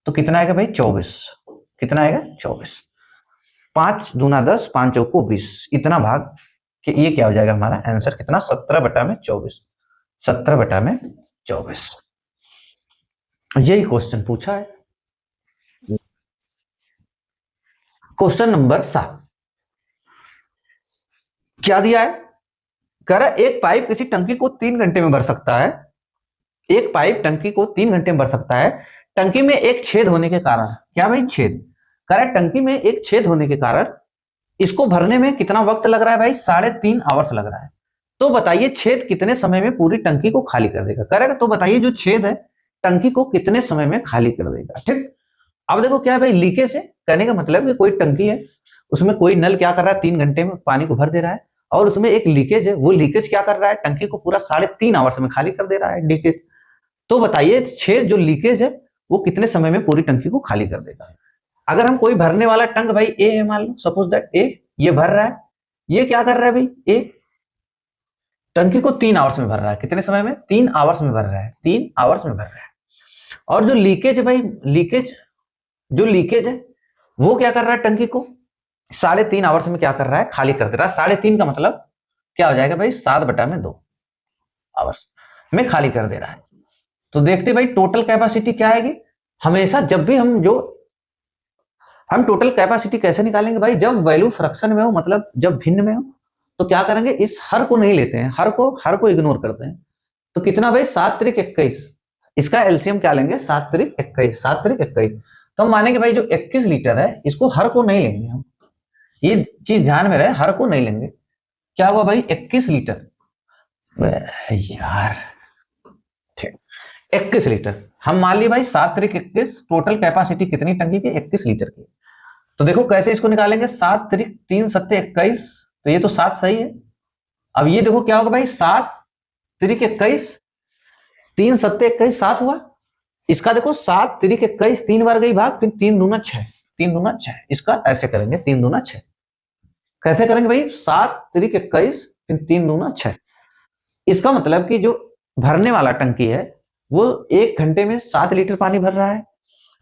तो कितना आएगा भाई 24, कितना आएगा 24, 5 दूना 10, 5 चौको 20, इतना भाग कि ये क्या हो जाएगा हमारा आंसर कितना 17 बटा में 24, 17 बटा में 24, यही क्वेश्चन पूछा है। क्वेश्चन नंबर 7 क्या दिया है, कह रहा एक पाइप किसी टंकी को 3 घंटे में भर सकता है, एक पाइप टंकी को 3 घंटे में भर सकता है। टंकी में एक छेद होने के कारण, क्या भाई छेद, कह रहा है टंकी में एक छेद होने के कारण इसको भरने में कितना वक्त लग रहा है भाई, 3.5 आवर्स लग रहा है। तो बताइए छेद कितने समय में पूरी टंकी को खाली कर देगा, करेगा। तो बताइए जो छेद है टंकी को कितने समय में खाली कर देगा। ठीक, अब देखो क्या है भाई, लीकेज है, कहने का मतलब कि कोई टंकी है, उसमें कोई नल क्या कर रहा है, 3 घंटे में पानी को भर दे रहा है, और उसमें एक लीकेज है, वो लीकेज क्या कर रहा है, टंकी को पूरा 3.5 आवर्स में खाली कर दे रहा है लीकेज। तो बताइए छेद जो लीकेज है वो कितने समय में पूरी टंकी को खाली कर देगा। अगर हम कोई भरने वाला टंक भाई ए है, मान लो सपोज दैट ए, ये भर रहा है, ये क्या कर रहा है भाई, ए टंकी को 3 आवर्स में भर रहा है, कितने समय में, 3 आवर्स में भर रहा है, 3 आवर्स में भर रहा है। और जो लीकेज है भाई, जो लीकेज है वो क्या कर रहा है, टंकी को 3.5 आवर्स में क्या कर रहा है, खाली कर दे रहा है। 3.5 का मतलब क्या हो जाएगा भाई, 7/2 आवर्स में खाली कर दे रहा है। तो देखते भाई टोटल कैपेसिटी क्या आएगी। हमेशा जब भी हम टोटल कैपेसिटी कैसे निकालेंगे भाई, जब वैल्यू फ्रैक्शन में हो, मतलब जब भिन्न में हो, तो क्या करेंगे, इस हर को नहीं लेते हैं, हर को इग्नोर करते हैं। तो कितना भाई, 7 त्रिक 21, इसका एलसीएम क्या लेंगे, 7 त्रिक 21, 7 त्रिक 21। तो हम मानेंगे भाई जो 21 लीटर है इसको हर को नहीं लेंगे हम, ये चीज ध्यान में रहे, हर को नहीं लेंगे। क्या हुआ भाई, 21 लीटर यार, ठीक 21 लीटर हम मान लिए भाई, 7 त्रिक 21, टोटल कैपेसिटी कितनी टंकी की, 21 लीटर की। तो देखो कैसे इसको निकालेंगे, 7 त्रिक 3 सत्ते 21, तो ये तो 7 सही है। अब ये देखो क्या होगा भाई, 7 त्रिक 21, 3 सत्ते 21, 7 हुआ। इसका देखो 7 त्रिक 21, 3 बार गई भाग, फिर 3 दूना 6, 3 दूना 6, इसका ऐसे करेंगे 3 दूना 6। कैसे करेंगे भाई, 7 त्रिक 21 फिर 3 दूना 6। इसका मतलब कि जो भरने वाला टंकी है वो 1 घंटे में 7 लीटर पानी भर रहा है,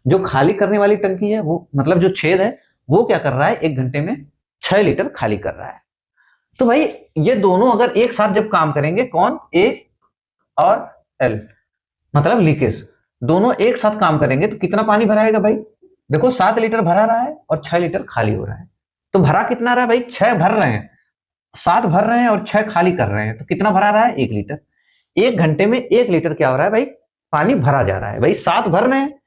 जो खाली करने वाली टंकी है वो, मतलब जो छेद है वो क्या कर रहा है, 1 घंटे में 6 लीटर खाली कर रहा है। तो भाई ये दोनों अगर एक साथ जब काम करेंगे, कौन, ए और एल, मतलब लीकेज, दोनों एक साथ काम करेंगे तो कितना पानी भराएगा भाई, देखो 7 लीटर भरा रहा है और 6 लीटर खाली हो रहा है। तो भरा कितना रहा है भाई, 6 भर रहे हैं, 7 भर रहे हैं और 6 खाली कर रहे हैं, तो कितना भरा रहा है, 1 लीटर। 1 घंटे में 1 लीटर क्या हो रहा है भाई, पानी भरा जा रहा है। भाई 7 भर रहे हैं,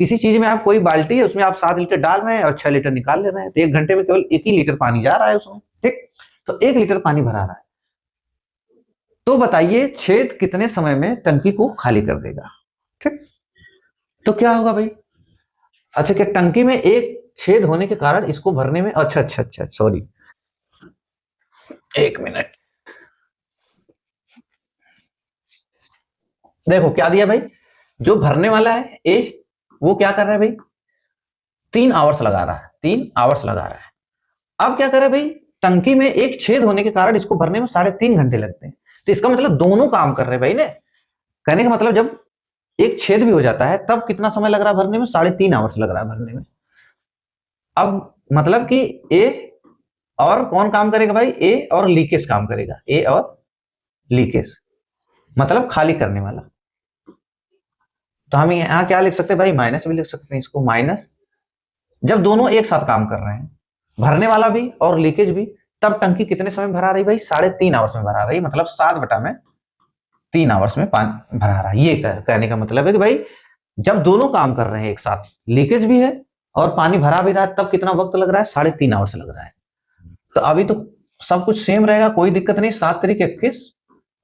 किसी चीज में आप कोई बाल्टी है उसमें आप 7 लीटर डाल रहे हैं और 6 लीटर निकाल ले रहे हैं, तो 1 घंटे में केवल 1 ही लीटर पानी जा रहा है उसमें। ठीक, तो 1 लीटर पानी भरा रहा है। तो बताइए छेद कितने समय में टंकी को खाली कर देगा। ठीक, तो क्या होगा भाई, अच्छा क्या टंकी में एक छेद होने के कारण इसको भरने में, अच्छा सॉरी, 1 मिनट, देखो क्या दिया भाई, जो भरने वाला है ए, वो क्या कर रहा है भाई, 3 आवर्स लगा रहा है, 3 आवर्स लगा रहा है। अब क्या करे भाई, टंकी में एक छेद होने के कारण इसको भरने में 3.5 घंटे लगते हैं। तो इसका मतलब दोनों काम कर रहे हैं भाई ने, कहने का मतलब जब एक छेद भी हो जाता है तब कितना समय लग रहा है भरने में, 3.5 आवर्स लग रहा है भरने में। अब मतलब कि ए और कौन काम करेगा भाई, ए और लीकेज काम करेगा, ए और लीकेज मतलब खाली करने वाला। तो हम यहां क्या लिख सकते हैं भाई, माइनस भी लिख सकते हैं इसको, माइनस जब दोनों एक साथ काम कर रहे हैं, भरने वाला भी और लीकेज भी, तब टंकी कितने समय भरा रही भाई, 3.5 आवर्स में भरा रही, मतलब 7/3 आवर्स में पानी भरा रहा है। ये कहने का मतलब है कि भाई जब दोनों काम कर रहे हैं एक साथ, लीकेज भी है और पानी भरा भी रहा है, तब कितना वक्त लग रहा है, 3.5 आवर्स लग रहा है। तो अभी तो सब कुछ सेम रहेगा, कोई दिक्कत नहीं। 7 त्रिक 21,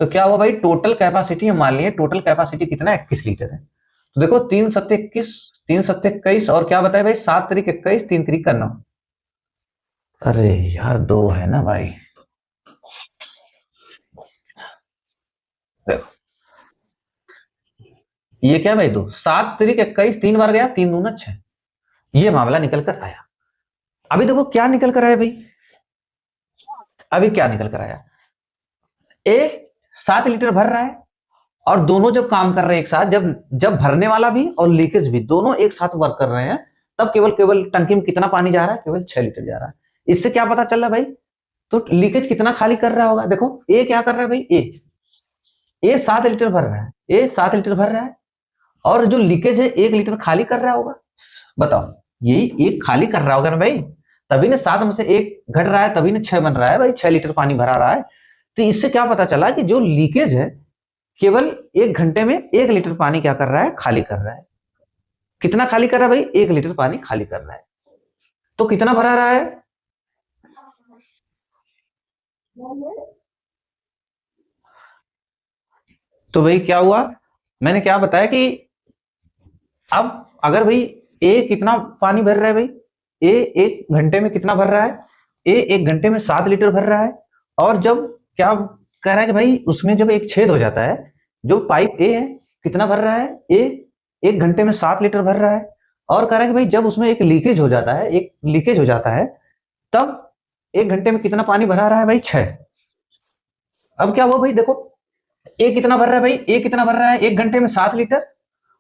तो क्या हुआ भाई, टोटल कैपेसिटी हम मान लिए, टोटल कैपेसिटी कितना है, 21 लीटर है। तो देखो 3 सत्ते 21, 3 सत्ते 21, और क्या बताया भाई, 7 त्रिक 21, 3 त्रिक 9। अरे यार 2 है ना भाई, देखो ये क्या भाई, 2, 7 त्रिक 21, 3 बार गया, 3 दूना 6, ये मामला निकल कर आया। अभी देखो क्या निकल कर आया भाई, अभी क्या निकल कर आया, ए 7 लीटर भर रहा है और दोनों जब काम कर रहे हैं एक साथ, जब भरने वाला भी और लीकेज भी दोनों एक साथ वर्क कर रहे हैं, तब केवल टंकी में कितना पानी जा रहा है, केवल 6 लीटर जा रहा है। इससे क्या पता चल रहा है भाई, तो लीकेज कितना खाली कर रहा होगा, देखो ए क्या कर रहा है भाई, ए 7 लीटर भर रहा है, ए 7 लीटर भर रहा है, और जो लीकेज है 1 लीटर खाली कर रहा होगा। बताओ, यही 1 खाली कर रहा होगा ना भाई, तभी ने 7 में से 1 घट रहा है, तभी ने 6 बन रहा है भाई, 6 लीटर पानी भरा रहा है। तो इससे क्या पता चला कि जो लीकेज है केवल 1 घंटे में 1 लीटर पानी क्या कर रहा है, खाली कर रहा है। कितना खाली कर रहा है भाई, 1 लीटर पानी खाली कर रहा है। तो कितना भरा रहा है, तो भाई क्या हुआ, मैंने क्या बताया कि अब अगर भाई ए कितना पानी भर रहा है भाई, ए 1 घंटे में कितना भर रहा है, ए 1 घंटे में 7 लीटर भर रहा है। और जब क्या कह रहा है कि भाई उसमें जब एक छेद हो जाता है, जो पाइप ए है कितना भर रहा है, ए 1 घंटे में 7 लीटर भर रहा है। और कह रहा है कि भाई जब उसमें एक लीकेज हो जाता है, एक लीकेज हो जाता है, तब 1 घंटे में कितना पानी भरा रहा है भाई, 6। अब क्या हुआ भाई, देखो ए कितना भर रहा है भाई, ए कितना भर रहा है 1 घंटे में 7 लीटर,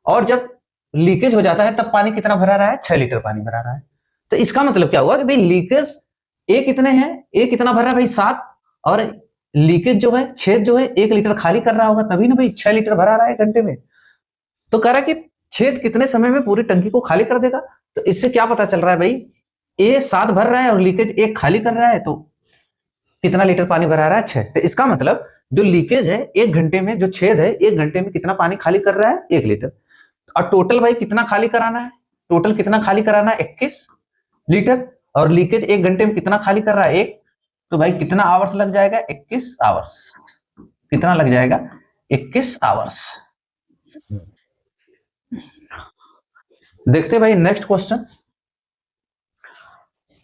और जब लीकेज हो जाता है तब पानी कितना भरा रहा है, 6 लीटर पानी भरा रहा है। तो इसका मतलब क्या हुआ कि भाई लीकेज ए कितने हैं, ए कितना भर रहा है भाई 7, और लीकेज जो है, छेद जो है 1 लीटर खाली कर रहा होगा, तभी ना भाई 6 लीटर भरा रहा है 1 घंटे में। तो कह रहा है कि छेद कितने समय में पूरी टंकी को खाली कर देगा। तो इससे क्या पता चल रहा है भाई, ए 7 भर रहा है और लीकेज 1 खाली कर रहा है, तो कितना लीटर पानी भरा रहा है, 6। तो इसका मतलब जो लीकेज है 1 घंटे में, जो छेद है 1 घंटे में कितना पानी खाली कर रहा है, 1 लीटर। और टोटल भाई कितना खाली कराना है, टोटल कितना खाली कराना है, 21 लीटर। और लीकेज 1 घंटे में कितना खाली कर रहा है, 1। तो भाई कितना आवर्स लग जाएगा, 21 आवर्स। कितना लग जाएगा, 21 आवर्स। देखते भाई नेक्स्ट क्वेश्चन,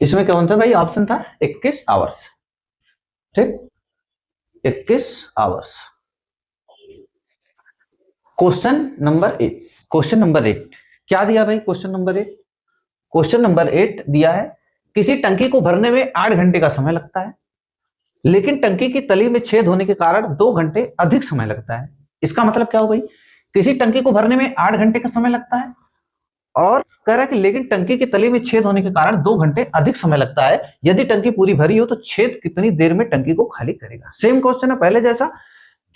इसमें क्या था भाई, ऑप्शन था 21 आवर्स, ठीक, 21 आवर्स। क्वेश्चन नंबर 8 क्या दिया भाई, क्वेश्चन नंबर 8 दिया है, किसी टंकी को भरने में 8 घंटे का समय लगता है, लेकिन टंकी की तली में छेद होने के कारण 2 घंटे अधिक समय लगता है। इसका मतलब क्या हो भाई, किसी टंकी को भरने में 8 घंटे का समय लगता है, और कह रहा है कि लेकिन टंकी की तली में छेद होने के कारण 2 घंटे अधिक समय लगता है। यदि टंकी पूरी भरी हो तो छेद कितनी देर में टंकी को खाली करेगा। सेम क्वेश्चन है पहले जैसा।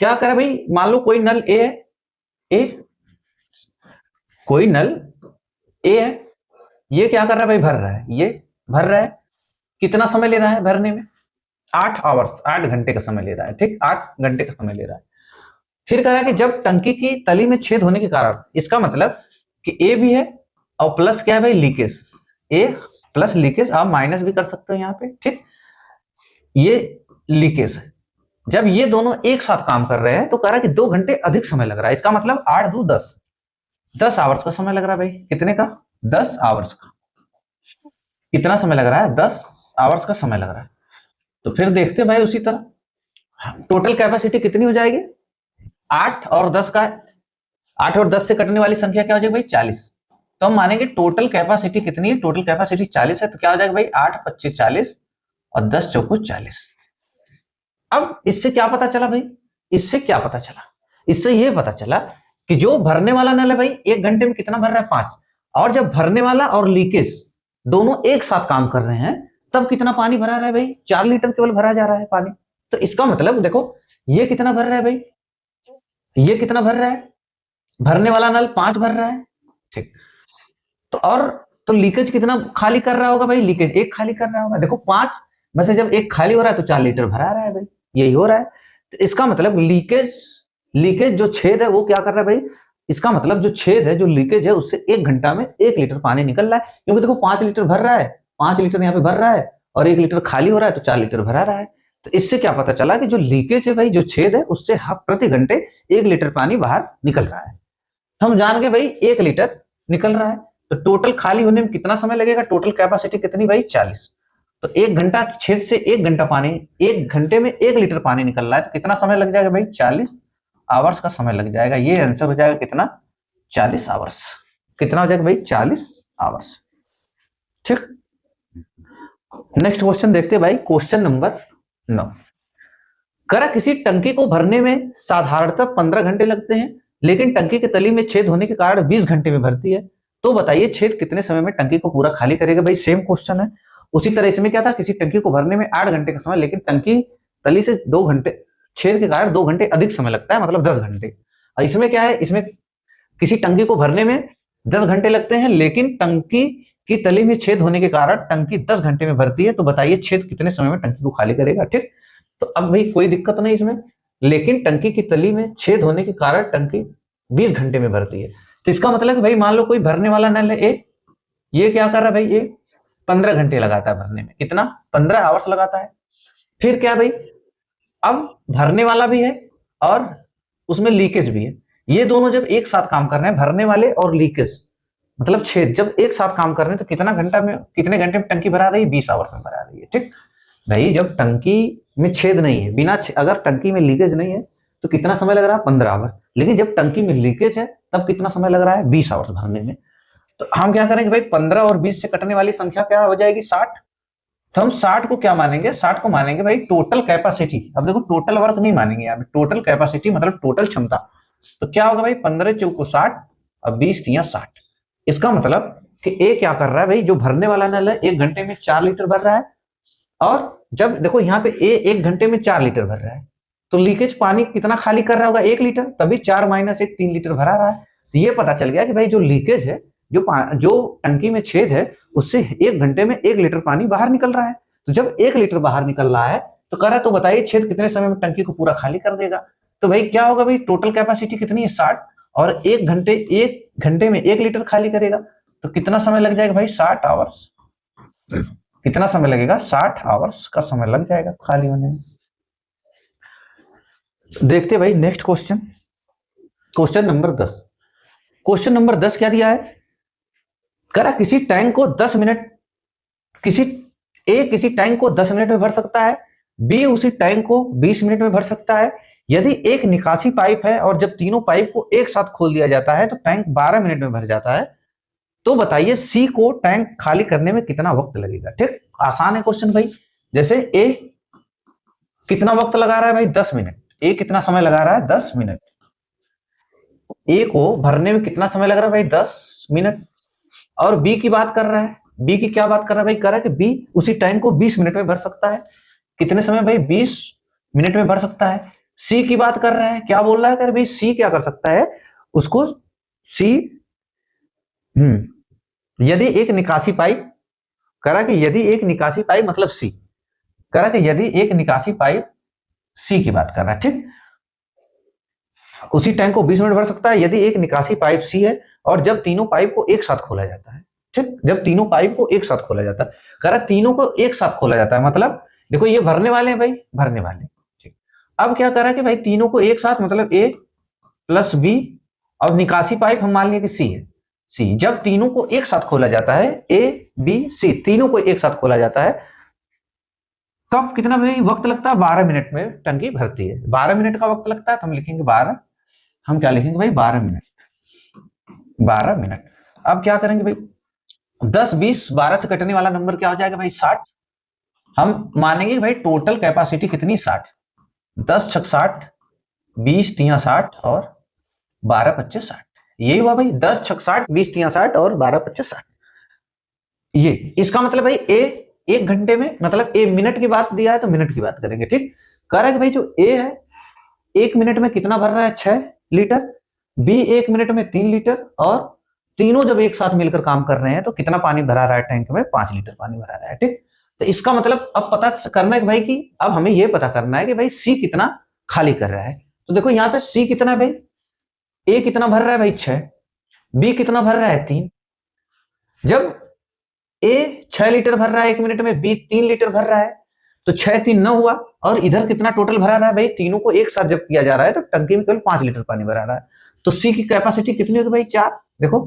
क्या कर रहा है भाई, मान लो कोई नल ए है, कोई नल ए है, ये क्या कर रहा है भाई, भर रहा है, ये भर रहा है, कितना समय ले रहा है भरने में, 8 आवर्स, 8 घंटे का समय ले रहा है, ठीक, 8 घंटे का समय ले रहा है। फिर कह रहा है कि जब टंकी की तली में छेद होने के कारण, इसका मतलब कि ए भी है और प्लस क्या है भाई, लीकेज, ए प्लस लीकेज, आप माइनस भी कर सकते हो यहाँ पे, ठीक, ये लीकेज है। जब ये दोनों एक साथ काम कर रहे हैं तो कह रहा है कि 2 घंटे अधिक समय लग रहा है। इसका मतलब 8 2 10 आवर्स का समय लग रहा है भाई, कितने का, 10 आवर्स का। कितना समय लग रहा है, 10 आवर्स का समय लग रहा है। तो फिर देखते हैं भाई उसी तरह टोटल कैपेसिटी कितनी हो जाएगी, 8 और 10 का, 8 और 10 से कटने वाली संख्या क्या हो जाएगी भाई, 40। तो हम मानेंगे टोटल कैपेसिटी कितनी है, टोटल कैपेसिटी 40 है। तो क्या हो जाएगा भाई, 8 25 40 और 10 चौको 40। अब इससे क्या पता चला भाई, इससे क्या पता चला, इससे ये पता चला कि जो भरने वाला नल है भाई 1 घंटे में कितना भर रहा है, 5। और जब भरने वाला और लीकेज दोनों एक साथ काम कर रहे हैं तब कितना पानी भरा रहा है भाई, 4 लीटर केवल भरा जा रहा है पानी। तो इसका मतलब देखो ये कितना भर रहा है भाई, ये कितना भर रहा है, भरने वाला नल 5 भर रहा है, ठीक। तो और तो लीकेज कितना खाली कर रहा होगा भाई, लीकेज 1 खाली कर रहा होगा। देखो 5 में से जब 1 खाली हो रहा है तो 4 लीटर भरा रहा है भाई, यही हो रहा है। तो इसका मतलब लीकेज जो छेद है वो क्या कर रहा है भाई, इसका मतलब जो छेद है, जो लीकेज है, उससे 1 घंटा में 1 लीटर पानी निकल रहा है। क्योंकि देखो 5 लीटर भर रहा है, 5 लीटर यहाँ पे भर रहा है और 1 लीटर खाली हो रहा है, तो 4 लीटर भरा रहा है। तो इससे क्या पता चला कि जो लीकेज है भाई, जो छेद है, उससे प्रति घंटे 1 लीटर पानी बाहर निकल रहा है। तो हम जान गए भाई 1 लीटर निकल रहा है, तो टोटल खाली होने में कितना समय लगेगा, टोटल कैपेसिटी कितनी भाई, 40। तो 1 घंटा छेद से 1 घंटा पानी, 1 घंटे में 1 लीटर पानी निकल रहा है, तो कितना समय लग जाएगा भाई, 40 आवर्स का समय लग जाएगा। ये आंसर हो जाएगा कितना, 40 आवर्स। कितना हो जाएगा भाई, 40 आवर्स, ठीक। नेक्स्ट क्वेश्चन देखते हैं भाई, क्वेश्चन नंबर 9। करा किसी टंकी को भरने में साधारणतः 15 घंटे लगते हैं, लेकिन टंकी के तली में छेद होने के कारण 20 घंटे में भरती है। तो बताइए छेद कितने समय में टंकी को पूरा खाली करेगा। भाई सेम क्वेश्चन है। उसी तरह इसमें क्या था, किसी टंकी को भरने में 8 घंटे का समय, लेकिन टंकी तली से 2 घंटे, छेद के कारण 2 घंटे अधिक समय लगता है, मतलब 10 घंटे। और इसमें क्या है, इसमें किसी टंकी को भरने में 10 घंटे लगते हैं, लेकिन टंकी की तली में छेद होने के कारण टंकी 10 घंटे में भरती है। तो बताइए छेद कितने समय में टंकी को खाली करेगा, ठीक। तो अब भाई कोई दिक्कत नहीं इसमें, लेकिन टंकी की तली में छेद होने के कारण टंकी 20 घंटे में भरती है। तो इसका मतलब है भाई मान लो कोई भरने वाला नल है ए, ये क्या कर रहा है भाई, ये 15 घंटे लगाता है भरने में, कितना 15 आवर्स लगाता है। फिर क्या भाई, अब भरने वाला भी है और उसमें लीकेज भी है, ये दोनों जब एक साथ काम कर रहे हैं, भरने वाले और लीकेज मतलब छेद जब एक साथ काम कर रहे हैं, तो कितना घंटा में, कितने घंटे में टंकी भरा रही है, 20 आवर्स में भरा रही है। ठीक भाई, जब टंकी में छेद नहीं है, बिना अगर टंकी में लीकेज नहीं है तो कितना समय लग रहा है, 15 आवर। लेकिन जब टंकी में लीकेज है तब कितना समय लग रहा है, 20 आवर्स भरने में। तो हम क्या करेंगे भाई, 15 और 20 से कटने वाली संख्या क्या हो जाएगी, 60। तो हम 60 को क्या मानेंगे, 60 को मानेंगे भाई टोटल कैपेसिटी। अब देखो टोटल वर्क नहीं मानेंगे यहाँ पे, टोटल कैपेसिटी मतलब टोटल क्षमता। तो क्या होगा भाई, 15 चौको 60 और 20 तिया 60। इसका मतलब कि ए क्या कर रहा है भाई, जो भरने वाला नल है 1 घंटे में 4 लीटर भर रहा है, और जब देखो यहाँ पे ए 1 घंटे में 4 लीटर भर रहा है, तो लीकेज पानी कितना खाली कर रहा होगा, 1 लीटर, तभी 4 माइनस 1 3 लीटर भरा रहा है। तो ये पता चल गया कि भाई जो लीकेज है, जो टंकी में छेद है, उससे 1 घंटे में 1 लीटर पानी बाहर निकल रहा है। तो जब 1 लीटर बाहर निकल रहा है तो कह रहा है, तो बताइए छेद कितने समय में टंकी को पूरा खाली कर देगा। तो भाई क्या होगा भाई, टोटल कैपेसिटी कितनी है 60, और 1 घंटे में 1 लीटर खाली करेगा, तो कितना समय लग जाएगा भाई, 60 आवर्स। कितना समय लगेगा, 60 आवर्स का समय लग जाएगा खाली होने में। देखते भाई next question, question number 10। Question number 10 क्या दिया है, करा किसी टैंक को 10 मिनट, किसी टैंक को 10 मिनट में भर सकता है, बी उसी टैंक को 20 मिनट में भर सकता है। यदि एक निकासी पाइप है और जब तीनों पाइप को एक साथ खोल दिया जाता है तो टैंक 12 मिनट में भर जाता है, तो बताइए सी को टैंक खाली करने में कितना वक्त लगेगा। ठीक, आसान है क्वेश्चन भाई। जैसे ए कितना वक्त लगा रहा है भाई, 10 मिनट। ए कितना समय लगा रहा है, 10 मिनट। ए को भरने में कितना समय लग रहा है भाई, 10 मिनट। और बी की बात कर रहा है, बी की क्या बात कर रहा है भाई, कह रहा है कि बी उसी टैंक को 20 मिनट में भर सकता है। कितने समय भाई, 20 मिनट में भर सकता है। सी की बात कर रहा है, क्या बोल रहा है, कर भाई सी क्या कर सकता है, उसको सी यदि एक निकासी पाइप, करा कि यदि एक निकासी पाइप मतलब सी, करा कि यदि एक निकासी पाइप, सी की बात कर रहा है। ठीक, उसी टैंक को 20 मिनट भर सकता है यदि एक निकासी पाइप सी है और जब तीनों पाइप को एक साथ खोला जाता है। ठीक, जब तीनों पाइप को एक साथ खोला जाता है, करा तीनों को एक साथ खोला जाता है, मतलब देखो ये भरने वाले हैं भाई, भरने वाले। ठीक, अब क्या करा कि भाई तीनों को एक साथ, मतलब ए प्लस बी, और निकासी पाइप हम मान लिए कि सी है, सी। जब तीनों को एक साथ खोला जाता है, ए बी सी तीनों को एक साथ खोला जाता है, तब कितना भाई वक्त लगता है, 12 मिनट में टंकी भरती है। 12 मिनट का वक्त लगता है, तो हम लिखेंगे 12, हम क्या लिखेंगे भाई, 12 मिनट, 12 मिनट। अब क्या करेंगे भाई, 10 20 12 से कटने वाला नंबर क्या हो जाएगा भाई, 60। हम मानेंगे भाई टोटल कैपेसिटी कितनी, 60। 10 छक 60, 20 तिया 60 और 12 25 60। यही हुआ भाई, 10 छक 60, 20 तिया 60 और 12 25 60। ये इसका मतलब भाई ए 1 घंटे में, मतलब ए मिनट की बात दिया है तो मिनट की बात करेंगे। ठीक, कह रहा है कि भाई जो ए है 1 मिनट में कितना भर रहा है, 6 लीटर। बी 1 मिनट में 3 लीटर, और तीनों जब एक साथ मिलकर काम कर रहे हैं तो कितना पानी भरा रहा है टैंक में, 5 लीटर पानी भरा रहा है। ठीक, तो इसका मतलब अब पता करना है कि भाई कि अब हमें यह पता करना है कि भाई सी कितना खाली कर रहा है। तो देखो यहाँ पे सी कितना है भाई, ए कितना भर रहा है भाई, 6, बी कितना भर रहा है, 3। जब ए 6 लीटर भर रहा है 1 मिनट में, बी 3 लीटर भर रहा है, तो 6 3 9 हुआ, और इधर कितना टोटल भरा रहा है भाई, तीनों को एक साथ जब किया जा रहा है तो टंकी में केवल 5 लीटर पानी भरा रहा है। तो सी की कैपेसिटी कितनी होगी भाई, 4। देखो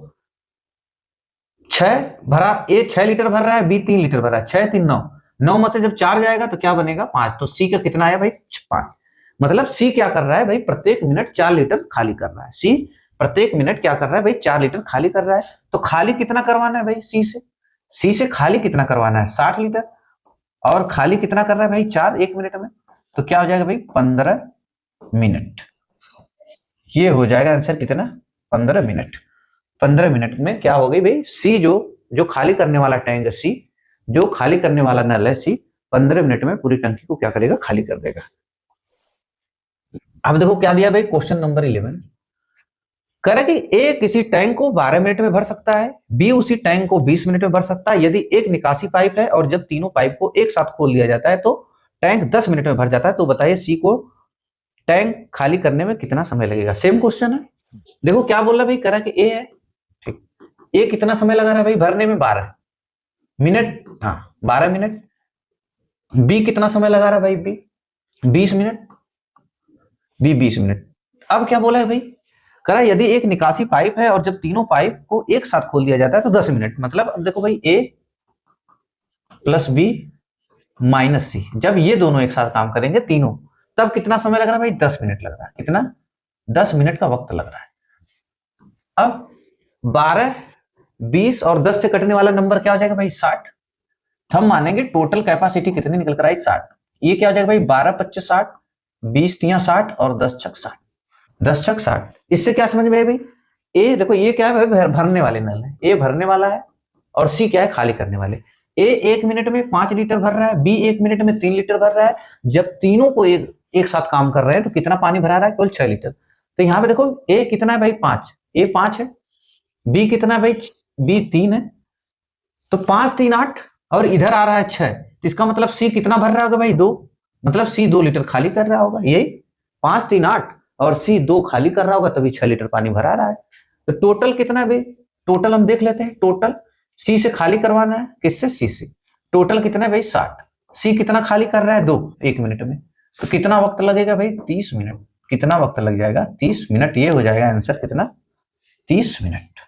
6 भरा, ए 6 लीटर भर रहा है, बी 3 लीटर भर रहा है, 6 3 9, 9 में से जब 4 जाएगा तो क्या बनेगा, 5। तो सी का कितना आया भाई, 5। मतलब सी क्या कर रहा है भाई, प्रत्येक मिनट 4 लीटर खाली कर रहा है। सी प्रत्येक मिनट क्या कर रहा है भाई, 4 लीटर खाली कर रहा है। तो खाली कितना करवाना है भाई, सी से खाली कितना करवाना है, 60 लीटर, और खाली कितना कर रहा है भाई, 4 1 मिनट में। तो क्या हो जाएगा भाई, 15 मिनट। ये हो जाएगा आंसर कितना, 15 मिनट। 15 मिनट में क्या हो गई भाई, सी जो खाली करने वाला टैंक है, सी जो खाली करने वाला नल है, सी 15 मिनट में पूरी टंकी को क्या करेगा, खाली कर देगा। अब देखो क्या दिया भाई, क्वेश्चन नंबर 11, कह रहा कि ए किसी टैंक को 12 मिनट में भर सकता है, बी उसी टैंक को 20 मिनट में भर सकता है यदि एक निकासी पाइप है और जब तीनों पाइप को एक साथ खोल दिया जाता है तो टैंक 10 मिनट में भर जाता है। तो बताइए सी को टैंक खाली करने में कितना समय लगेगा। सेम क्वेश्चन है। देखो क्या बोल रहा है भाई, करा कि ए है, ठीक, ए कितना समय लगा रहा है भाई भरने में, 12 मिनट, हाँ 12 मिनट। बी कितना समय लगा रहा है भाई, बी 20 मिनट, बी 20 मिनट। अब क्या बोला है भाई, करा यदि एक निकासी पाइप है और जब तीनों पाइप को एक साथ खोल दिया जाता है तो 10 मिनट। मतलब अब देखो भाई, ए प्लस बी माइनस सी, जब ये दोनों एक साथ काम करेंगे तीनों, तब कितना समय लग रहा है भाई, 10 मिनट लग रहा है। कितना, 10 मिनट का वक्त लग रहा है। अब 12, 20 और 10 से कटने वाला नंबर क्या हो जाएगा भाई, 60। हम मानेंगे टोटल कैपेसिटी कितनी निकल कर आई, 60। ये क्या हो जाएगा भाई, 12 25 60, 20 3 60 और 10 छक 60, 10 छक 60। इससे क्या समझ में आया भाई, ए देखो ये क्या है भाई, भरने वाले नल है, ए भरने वाला है और सी क्या है, खाली करने वाले। ए 1 मिनट में 5 लीटर भर रहा है, बी 1 मिनट में 3 लीटर भर रहा है। जब तीनों को एक साथ काम कर रहे हैं तो कितना पानी भरा रहा है, केवल 6 लीटर। तो यहाँ पे देखो ए कितना है भाई, 5, ए 5 है। बी कितना है भाई, बी 3 है। तो 5 3 8 और इधर आ रहा है 6, तो इसका मतलब सी कितना भर रहा होगा भाई, 2। मतलब सी 2 लीटर खाली कर रहा होगा, यही 5 3 8 और सी 2 खाली कर रहा होगा, तभी 6 लीटर पानी भरा रहा है। तो टोटल कितना है भाई, टोटल हम देख लेते हैं। टोटल सी से खाली करवाना है, किससे, सी से। टोटल कितना है भाई, 60। सी कितना खाली कर रहा है, 2 1 मिनट में। तो कितना वक्त लगेगा भाई, 30 मिनट। कितना वक्त लग जाएगा, 30 मिनट। ये हो जाएगा आंसर कितना, 30 मिनट।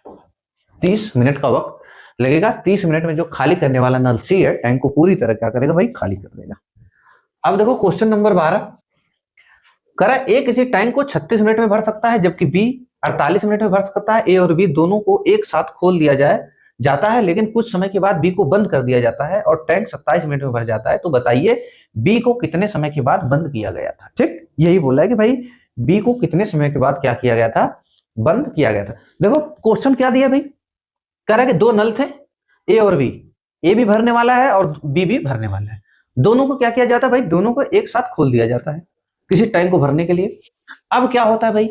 30 मिनट का वक्त लगेगा। 30 मिनट में जो खाली करने वाला नल सी है, टैंक को पूरी तरह क्या करेगा भाई, खाली कर देगा। अब देखो क्वेश्चन नंबर 12, करा ए किसी टैंक को 36 मिनट में भर सकता है जबकि बी 48 मिनट में भर सकता है। ए और बी दोनों को एक साथ खोल दिया जाता है, लेकिन कुछ समय के बाद बी को बंद कर दिया जाता है और टैंक 27 मिनट में भर जाता है। तो बताइए बी को कितने समय के बाद बंद किया गया था। ठीक, यही बोला है कि भाई बी को कितने समय के बाद क्या किया गया था, बंद किया गया था। देखो क्वेश्चन क्या दिया भाई, कह रहा है कि 2 नल थे, ए और बी। ए भी भरने वाला है और बी भी भरने वाला है। दोनों को क्या किया जाता है भाई, दोनों को एक साथ खोल दिया जाता है किसी टैंक को भरने के लिए। अब क्या होता है भाई,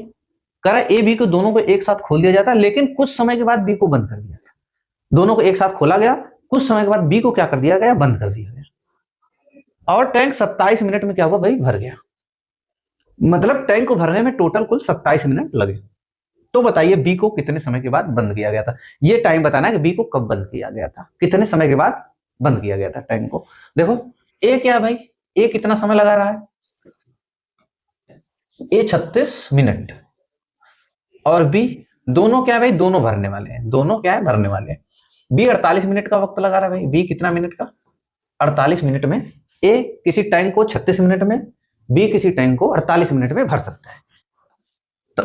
कह रहा है ए बी को दोनों को एक साथ खोल दिया जाता है, लेकिन कुछ समय के बाद बी को बंद कर दिया गया। दोनों को एक साथ खोला गया, कुछ समय के बाद बी को क्या कर दिया गया, बंद कर दिया गया। और टैंक 27 मिनट में क्या हुआ भाई, भर गया। मतलब टैंक को भरने में टोटल कुल 27 मिनट लगे। तो बताइए बी को कितने समय के बाद बंद किया गया था। ये टाइम बताना है कि बी को कब बंद किया गया था, कितने समय के बाद बंद किया गया था टैंक को। देखो ए क्या है भाई, ए कितना समय लगा रहा है, ए 36 मिनट और बी, दोनों क्या है भाई, दोनों भरने वाले हैं, दोनों क्या है, भरने वाले हैं। बी 48 मिनट का वक्त लगा रहा है भाई। बी कितना मिनट का, 48 मिनट में। ए किसी टैंक को 36 मिनट में, बी किसी टैंक को 48 मिनट में भर सकता है। तो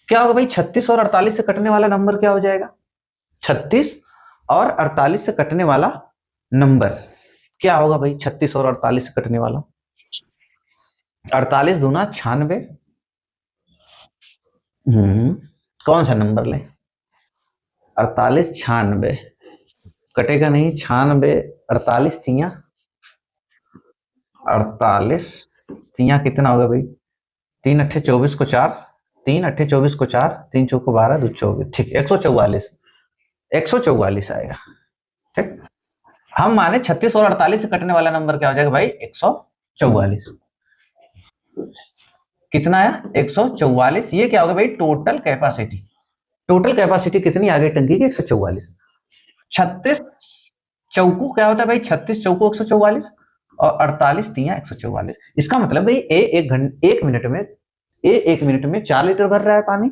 क्या होगा भाई, 36 और 48 से कटने वाला नंबर क्या हो जाएगा, 36 और 48 से कटने वाला नंबर क्या होगा भाई, 36 और 48 से कटने वाला, 48 दूना 96। कौन सा नंबर ले, 48 96 कटेगा नहीं, 96 48 तिया 48 तिया कितना होगा भाई, 3 अट्ठे 24 को 4, 3 अट्ठे 24 को 4, 3 चौको 12 2 24, ठीक 144, 144 आएगा। ठीक, हम माने 36 और 48 से कटने वाला नंबर क्या हो जाएगा भाई, 144। कितना आया, 144। ये क्या होगा भाई, टोटल कैपेसिटी। टोटल कैपेसिटी कितनी आ गई टंकी की, 144। 36 चौको क्या होता है भाई, 36 चौको 144 और 48 तिया 144। इसका मतलब भाई ए एक मिनट में, ए 1 मिनट में 4 लीटर भर रहा है पानी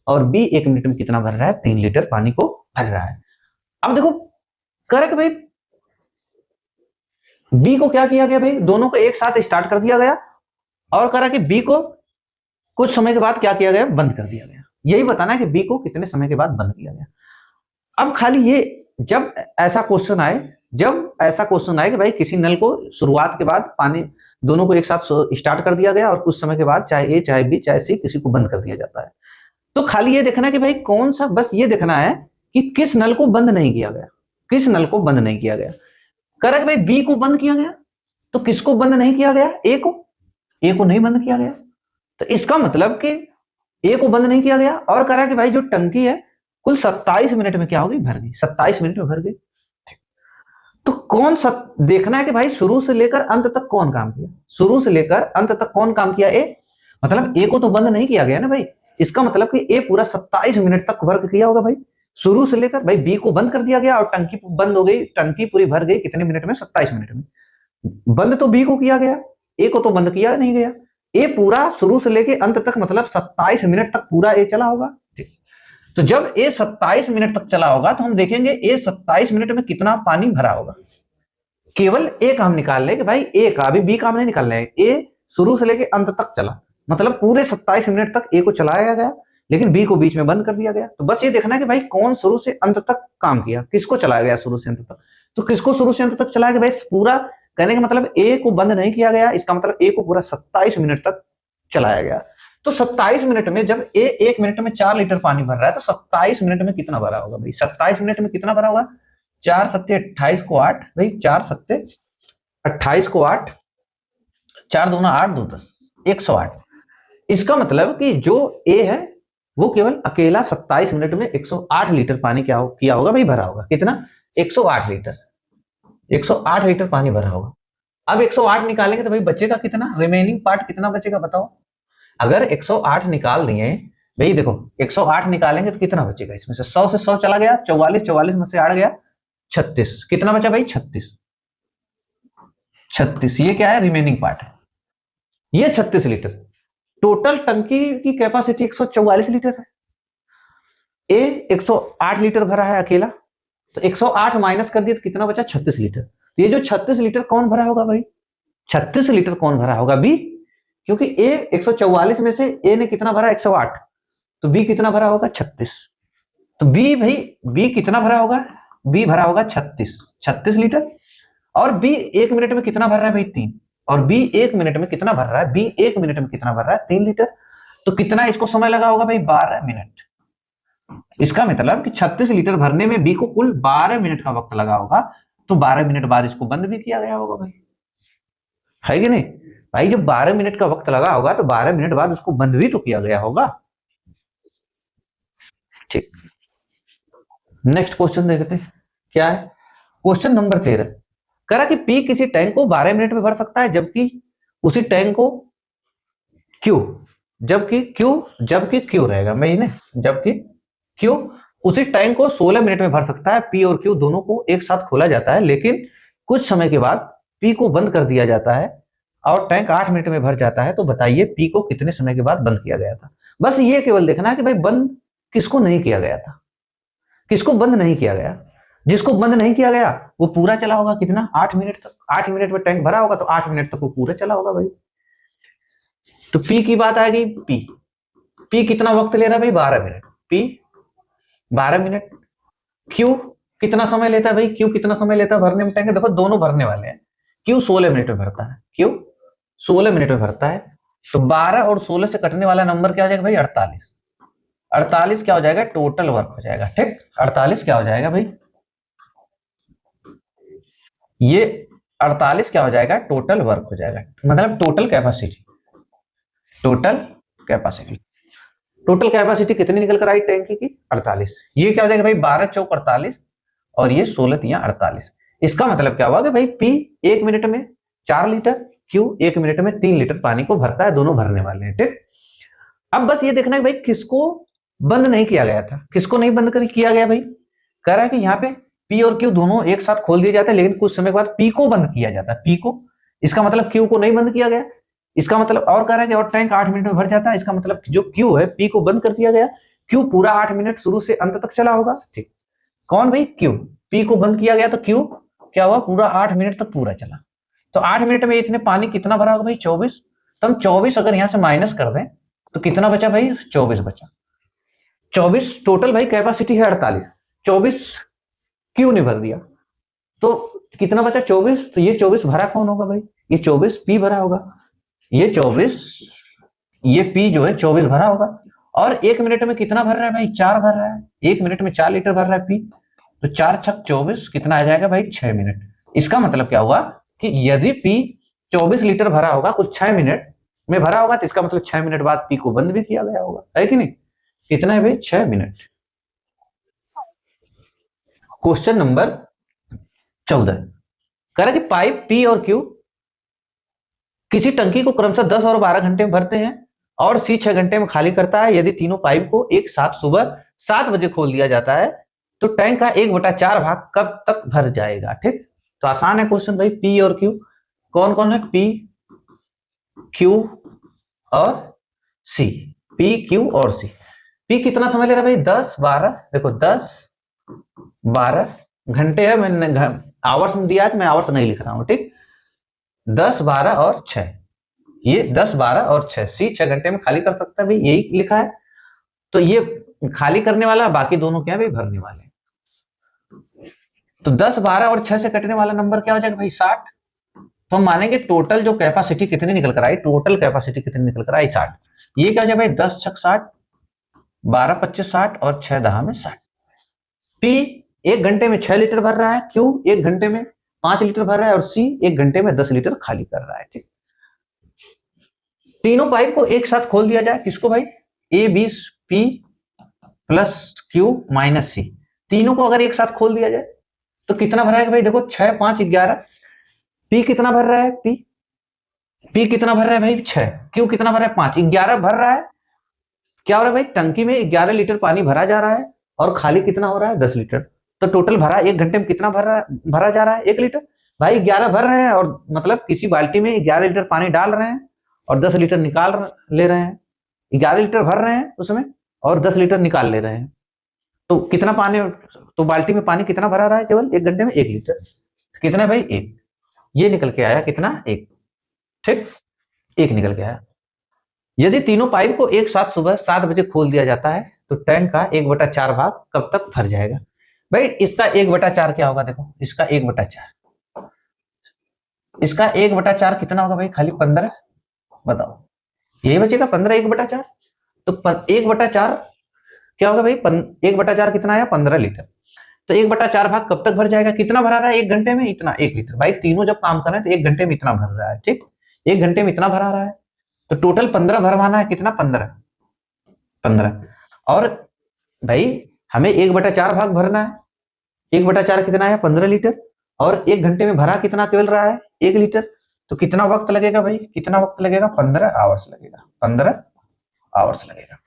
और बी 1 मिनट में कितना भर रहा है, 3 लीटर पानी को भर रहा है। अब देखो करेक्ट भाई, बी को क्या किया गया भाई, दोनों को एक साथ स्टार्ट कर दिया गया और करा कि बी को कुछ समय के बाद क्या किया गया, बंद कर दिया गया। यही बताना है कि बी को कितने समय के बाद बंद किया गया। अब खाली ये जब ऐसा क्वेश्चन आए कि भाई किसी नल को शुरुआत के बाद पानी दोनों को एक साथ स्टार्ट कर दिया गया और कुछ समय के बाद चाहे ए चाहे बी चाहे सी किसी को बंद कर दिया जाता है, तो खाली ये देखना है कि भाई कौन सा, बस ये देखना है कि किस नल को बंद नहीं किया गया, किस नल को बंद नहीं किया गया। करेक्ट भाई, बी को बंद किया गया तो किसको बंद नहीं किया गया, ए को, ए को नहीं बंद किया गया। तो इसका मतलब कि ए को बंद नहीं किया गया और करा कि भाई जो टंकी है कुल 27 मिनट में क्या होगी, भर गई, 27 मिनट में भर गई। तो कौन सा देखना है कि भाई शुरू से लेकर अंत तक कौन काम किया, शुरू से लेकर अंत तक कौन काम किया, ए। मतलब ए को तो बंद नहीं किया गया ना भाई, इसका मतलब कि ए पूरा 27 मिनट तक वर्क किया होगा भाई, शुरू से लेकर। भाई बी को बंद कर दिया गया और टंकी बंद हो गई, टंकी पूरी भर गई कितने मिनट में, 27 मिनट में। बंद तो बी को किया गया, ए को तो बंद किया नहीं गया। ए पूरा शुरू से लेके अंत तक मतलब 27 मिनट तक पूरा ए चला होगा। तो जब ए 27 मिनट तक चला होगा तो हम देखेंगे ए 27 मिनट में कितना पानी भरा होगा। केवल ए का हम निकाल लें कि भाई ए का, अभी बी का हम नहीं निकाल रहे हैं। ए शुरू से लेके अंत तक चला, मतलब पूरे 27 मिनट तक ए को चलाया गया, लेकिन बी को बीच में बंद कर दिया गया। तो बस ये देखना है कि भाई कौन शुरू से अंत तक काम किया, किसको चलाया गया शुरू से अंत तक। तो किसको शुरू से अंत तक चलाया गया भाई, पूरा कहने का मतलब ए को बंद नहीं किया गया, इसका मतलब ए को पूरा 27 मिनट तक चलाया गया। तो 27 मिनट में जब ए 1 मिनट में 4 लीटर पानी भर रहा है, तो 27 मिनट में कितना भरा होगा भाई, 27 मिनट में कितना भरा होगा, 4 सत्ते 28 को 8 भाई, 4 सत्ते 28 को 8, 4 दूना 8, 2 10, 108। इसका मतलब कि जो ए है वो केवल अकेला 27 मिनट में 108 लीटर पानी क्या किया होगा भाई, भरा होगा। कितना, 108 लीटर, 108 लीटर पानी भरा होगा। अब 108 निकालेंगे तो भाई बचेगा कितना, रिमेनिंग पार्ट कितना बचेगा बताओ। अगर 108 निकाल दिए भाई, देखो 108 निकालेंगे तो कितना बचेगा, इसमें से 100 से 100 चला गया, 44, 44 में से 8 गया 36, कितना बचा भाई 36, 36। ये क्या है, रिमेनिंग पार्ट है, ये 36 लीटर। टोटल टंकी की कैपेसिटी 144 लीटर है, ए 108 लीटर भरा है अकेला, तो 108 माइनस कर दिया तो कितना बचा, 36 लीटर। तो ये जो 36 लीटर कौन भरा होगा भाई, 36 लीटर कौन भरा होगा, बी, क्योंकि ए 144 में से ए ने कितना भरा 108, तो बी कितना भरा होगा 36। तो बी भाई, बी कितना भरा होगा, बी भरा होगा 36 लीटर। और बी 1 मिनट में कितना भर रहा है भाई 3, और बी 1 मिनट में कितना भर रहा है, बी 1 मिनट में कितना भर रहा है 3 लीटर। तो कितना इसको समय लगा होगा भाई, 12 मिनट। इसका मतलब कि 36 लीटर भरने में बी को कुल 12 मिनट का वक्त लगा होगा। तो 12 मिनट बाद इसको बंद भी किया गया होगा भाई, है कि नहीं भाई। जब 12 मिनट का वक्त लगा होगा तो 12 मिनट बाद उसको बंद भी तो किया गया होगा। ठीक, नेक्स्ट क्वेश्चन देखते हैं क्या है। क्वेश्चन नंबर 13 कह रहा कि पी किसी टैंक को 12 मिनट में भर सकता है, जबकि उसी टैंक को क्यू, जबकि क्यू रहेगा भाई ने, जबकि क्यू उसी टैंक को 16 मिनट में भर सकता है। पी और क्यू दोनों को एक साथ खोला जाता है, लेकिन कुछ समय के बाद पी को बंद कर दिया जाता है और टैंक 8 मिनट में भर जाता है। तो बताइए पी को कितने समय के बाद बंद किया गया था। बस ये केवल देखना है कि भाई बंद किसको नहीं किया गया था, किसको बंद नहीं किया गया। जिसको बंद नहीं किया गया वो पूरा चला होगा, कितना, 8 मिनट तक। 8 मिनट में टैंक भरा होगा तो 8 मिनट तक वो पूरा चला होगा भाई। तो पी की बात आ गई, पी कितना वक्त ले रहा है भाई, 12 मिनट, पी 12 मिनट। क्यू कितना समय लेता है भाई, क्यू कितना समय लेता है भरने में टैंक, देखो दोनों भरने वाले हैं। क्यू 16 मिनट में भरता है, क्यू 16 मिनट में भरता है। तो 12 और 16 से कटने वाला नंबर क्या हो जाएगा भाई, 48। 48 क्या हो जाएगा, टोटल वर्क हो जाएगा। ठीक, 48 क्या हो जाएगा भाई, ये 48 क्या हो जाएगा, टोटल वर्क हो जाएगा, मतलब टोटल कैपेसिटी। टोटल कैपेसिटी कितनी निकल कर आई टैंकी की, 48। ये क्या हो जाएगा भाई, 12 चौक 48 और ये 16 तिया 48। इसका मतलब क्या हुआ कि भाई पी 1 मिनट में 4 लीटर, क्यू 1 मिनट में 3 लीटर पानी को भरता है, दोनों भरने वाले हैं। ठीक, अब बस ये देखना है भाई किसको बंद नहीं किया गया था, किसको नहीं बंद किया गया भाई। कह रहा है कि यहाँ पे पी और क्यू दोनों एक साथ खोल दिए जाते हैं, लेकिन कुछ समय के बाद पी को बंद किया जाता है, पी को। इसका मतलब क्यू को नहीं बंद किया गया। इसका मतलब और कह रहा है कि और टैंक 8 मिनट में भर जाता है। इसका मतलब जो क्यू है, पी को बंद कर दिया गया, क्यू पूरा 8 मिनट शुरू से अंत तक चला होगा। ठीक, कौन भाई, क्यू। पी को बंद किया गया तो क्यू क्या हुआ, पूरा 8 मिनट तक पूरा चला। तो 8 मिनट में इसने पानी कितना भरा होगा भाई, 24। तो हम 24 अगर यहां से माइनस कर दें तो कितना बचा भाई, 24 बचा। 24 टोटल भाई कैपेसिटी है 48, 24 क्यू ने भर दिया, तो कितना बचा 24। तो ये 24 भरा कौन होगा भाई, ये 24 पी भरा होगा। ये 24, ये पी जो है 24 भरा होगा। और 1 मिनट में कितना भर रहा है भाई, 4 भर रहा है। 1 मिनट में 4 लीटर भर रहा है पी, तो 4 छक 24 कितना आ जाएगा भाई, 6 मिनट। इसका मतलब क्या हुआ कि यदि पी 24 लीटर भरा होगा, कुछ 6 मिनट में भरा होगा, तो इसका मतलब 6 मिनट बाद पी को बंद भी किया गया होगा, है कि नहीं। कितना है भाई, 6 मिनट। क्वेश्चन नंबर 14 कह रहा कि पाइप पी और क्यू किसी टंकी को क्रमशः 10 और 12 घंटे में भरते हैं, और सी 6 घंटे में खाली करता है। यदि तीनों पाइप को एक साथ सुबह 7 बजे खोल दिया जाता है तो टैंक का 1/4 भाग कब तक भर जाएगा। ठीक, तो आसान है क्वेश्चन भाई। पी और क्यू कौन कौन है? पी, क्यू और सी। पी, क्यू और सी। पी कितना समय ले रहा है भाई? 10 12। देखो 10 12 घंटे है, मैंने आवर्स में दिया है, मैं आवर्स नहीं लिख रहा हूं। ठीक, 10 12 और 6, ये 10 12 और 6, सी 6 घंटे में खाली कर सकता है भाई, यही लिखा है। तो ये खाली करने वाला, बाकी दोनों क्या है भाई? भरने वाले। तो 10 12 और 6 से कटने वाला नंबर क्या हो जाएगा भाई? 60। तो हम मानेंगे टोटल जो कैपेसिटी कितनी निकल कर आई, टोटल कैपेसिटी कितनी निकल कर आई? 60। ये क्या हो जाएगा भाई? 10 6 60, 12 25 60 और 6 10 में 60। पी 1 घंटे में 6 लीटर भर रहा है, क्यू 1 घंटे में 5 लीटर भर रहा है और सी 1 घंटे में 10 लीटर खाली कर रहा है। ठीक, तीनों पाइप को एक साथ खोल दिया जाए, किसको भाई? A B P plus Q minus C, तीनों को अगर एक साथ खोल दिया जाए तो कितना भराएगा भाई? देखो 6 5 11। पी कितना भर रहा है? पी कितना भर रहा है भाई? 6। क्यू कितना भर रहा है? 5। 11 भर रहा है। क्या हो रहा है भाई? टंकी में 11 लीटर पानी भरा जा रहा है और खाली कितना हो रहा है? 10 लीटर। तो टोटल भरा 1 घंटे में कितना भरा जा रहा है? 1 लीटर। भाई 11 भर रहे हैं और मतलब किसी बाल्टी में 11 लीटर पानी डाल रहे हैं और 10 लीटर निकाल ले रहे हैं। 11 लीटर भर रहे हैं उसमें और 10 लीटर निकाल ले रहे हैं। तो कितना पानी, तो बाल्टी में पानी कितना भरा रहा है? केवल 1 घंटे में 1 लीटर। कितना भाई? 1। ये निकल के आया कितना? 1। ठीक, 1 निकल के आया। यदि तीनों पाइप को एक साथ सुबह 7 बजे खोल दिया जाता है तो टैंक का 1/4 भाग कब तक भर जाएगा? भाई इसका 1/4 क्या होगा? देखो इसका 1/4, इसका 1/4 कितना होगा भाई? खाली 15। बताओ, यही बचेगा 15 1/4। तो 1/4 क्या होगा भाई? 1/4 कितना आया? 15 लीटर। तो 1/4 भाग कब तक भर जाएगा? कितना भरा रहा है 1 घंटे में? इतना, 1 लीटर। भाई तीनों जब काम कर रहे हैं तो 1 घंटे में इतना भर रहा है। ठीक, 1 घंटे में इतना भरा रहा है तो टोटल 15 भरवाना है। कितना? 15। और भाई हमें 1/4 भाग भरना है। 1/4 कितना है? 15 लीटर। और 1 घंटे में भरा कितना केवल रहा है? 1 लीटर। तो कितना वक्त लगेगा भाई? कितना वक्त लगेगा? 15 आवर्स लगेगा। 15 आवर्स लगेगा।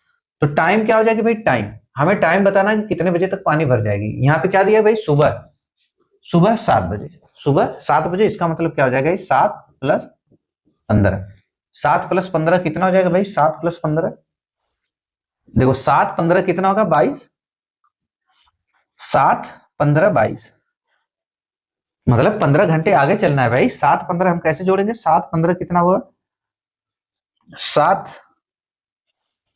तो टाइम क्या हो जाएगी भाई? टाइम, हमें टाइम बताना है कि कितने बजे तक पानी भर जाएगी। यहाँ पे क्या दिया है भाई? सुबह 7 बजे। सुबह 7 बजे, इसका मतलब क्या हो जाएगा? 7 + 15। 7 + 15 कितना हो जाएगा भाई? 7 + 15, देखो 7 15 कितना होगा? 22। 7 15 22, मतलब 15 घंटे आगे चलना है भाई। 7 15 हम कैसे जोड़ेंगे? 7 15 कितना हुआ? 7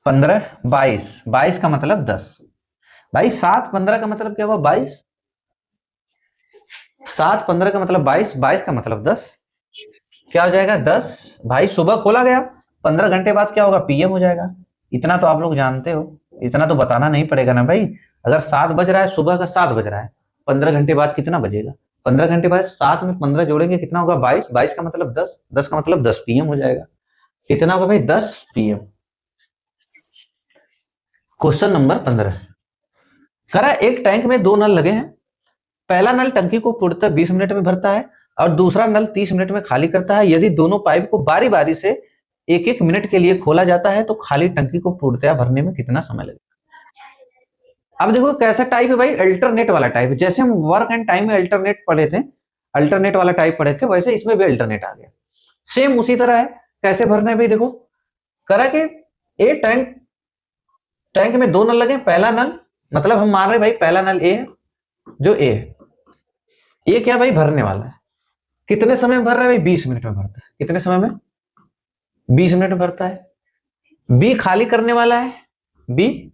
15 22, 22 का मतलब 10। भाई 7 15 का मतलब क्या हुआ? 22। 7 15 का मतलब 22, 22 का मतलब 10। क्या हो जाएगा? 10। भाई सुबह खोला गया, 15 घंटे बाद क्या होगा? पीएम हो जाएगा। इतना तो आप लोग जानते हो, इतना तो बताना नहीं पड़ेगा ना भाई। अगर 7 बज रहा है, सुबह का 7 बज रहा है, 15 घंटे बाद कितना बजेगा? 15 घंटे बाद 7 में 15 जोड़ेंगे कितना होगा? 22। 22 का मतलब 10, 10 का मतलब 10 पीएम हो जाएगा। कितना होगा भाई? 10 पीएम। क्वेश्चन नंबर 15 करा, एक टैंक में 2 नल लगे हैं। पहला नल टंकी को पूर्णतः 20 मिनट में भरता है और दूसरा नल 30 मिनट में खाली करता है। यदि दोनों पाइप को बारी बारी से 1-1 मिनट के लिए खोला जाता है तो खाली टंकी को पूर्णतः भरने में कितना समय लगेगा? अब देखो कैसा टाइप है भाई? अल्टरनेट वाला टाइप। जैसे हम वर्क एंड टाइम में अल्टरनेट पढ़े थे, अल्टरनेट वाला टाइप पढ़े थे, वैसे इसमें भी अल्टरनेट आ गया। सेम उसी तरह है। कैसे भरना है भाई? देखो करा कि ए टैंक में 2 नल लगे। पहला नल, मतलब हम मान रहे भाई पहला नल ए है, जो ए है, ये क्या भाई? भरने वाला है। कितने समय में भर रहा है भाई? 20 मिनट में भरता है। कितने समय में? 20 मिनट में भरता है। बी खाली करने वाला है, बी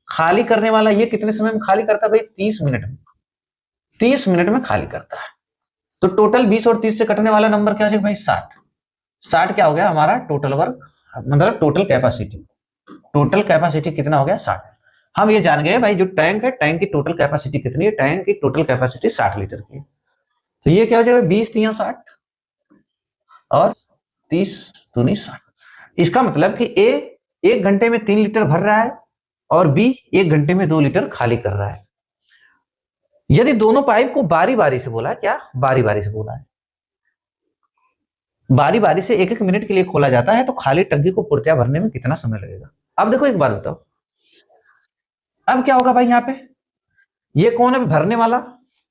खाली करने वाला, ये कितने समय में खाली करता है भाई? 30 मिनट में। 30 मिनट में खाली करता है। तो टोटल 20 और 30 से कटने वाला नंबर क्या हो जाएगा भाई? 60। 60 क्या हो गया हमारा? टोटल वर्क, मतलब टोटल कैपेसिटी। टोटल कैपेसिटी कितना हो गया? 60। हम ये जान गए भाई जो टैंक है, टैंक की टोटल कैपेसिटी कितनी है? टैंक की टोटल कैपेसिटी 60 लीटर की। तो ये क्या हो जाएगा? 20 3 60 और 30 दूनी 60। इसका मतलब कि ए 1 घंटे में 3 लीटर भर रहा है और बी 1 घंटे में 2 लीटर खाली कर रहा है। यदि दोनों पाइप को बारी बारी से बोला, क्या बारी बारी से बोला है, बारी बारी से एक एक मिनट के लिए खोला जाता है, तो खाली टंकी को पूर्णतया भरने में कितना समय लगेगा। अब देखो एक बात बताओ, अब क्या होगा भाई, यहाँ पे ये कौन है भरने वाला,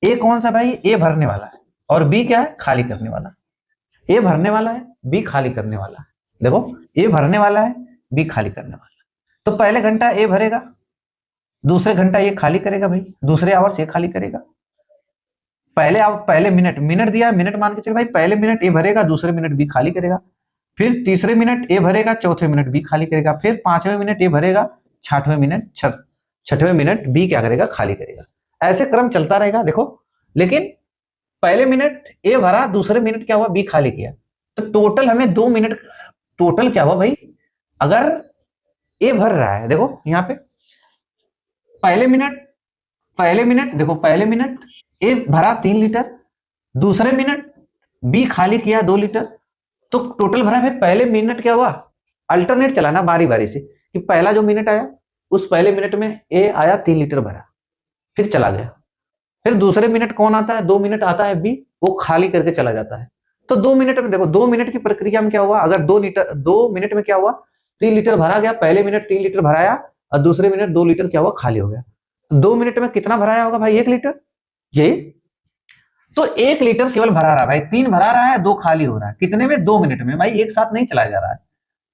ए कौन सा भाई, ए भरने वाला है, और बी क्या है, खाली करने वाला। ए भरने वाला है, बी खाली करने वाला है। देखो ए भरने वाला है, बी खाली करने वाला है। तो पहले घंटा ए भरेगा, दूसरे घंटा ये खाली करेगा भाई, दूसरे आवर्स ये खाली करेगा। पहले मिनट, मिनट दिया, मिनट मान के चलो भाई, पहले मिनट ए भरेगा, दूसरे मिनट बी खाली करेगा, फिर तीसरे मिनट ए भरेगा, चौथे मिनट बी खाली करेगा, फिर पांचवें मिनट ए भरेगा, छठवें मिनट बी क्या करेगा, खाली करेगा। ऐसे क्रम चलता रहेगा देखो। लेकिन पहले मिनट ए भरा, दूसरे मिनट क्या हुआ, बी खाली किया, तो टोटल हमें 2 मिनट, टोटल क्या हुआ भाई, अगर ए भर रहा है, देखो यहाँ पे पहले मिनट देखो, पहले मिनट ए भरा 3 लीटर, दूसरे मिनट बी खाली किया 2 लीटर, तो टोटल भरा है। पहले मिनट क्या हुआ, अल्टरनेट चलाना बारी बारी से, कि पहला जो मिनट आया उस पहले मिनट में ए आया 3 लीटर भरा, फिर चला गया। फिर दूसरे मिनट कौन आता है, 2 मिनट आता है बी, वो खाली करके चला जाता है। तो 2 मिनट में देखो, 2 मिनट की प्रक्रिया में क्या हुआ, अगर 2 मिनट में क्या हुआ, 3 लीटर भरा गया, पहले मिनट 3 लीटर भराया, और दूसरे मिनट 2 लीटर क्या हुआ, खाली हो गया। 2 मिनट में कितना भराया होगा भाई, 1 लीटर। ये तो 1 लीटर केवल भरा रहा है भाई, 3 भरा रहा है, 2 खाली हो रहा है, कितने में, 2 मिनट में भाई, एक साथ नहीं चलाया जा रहा है।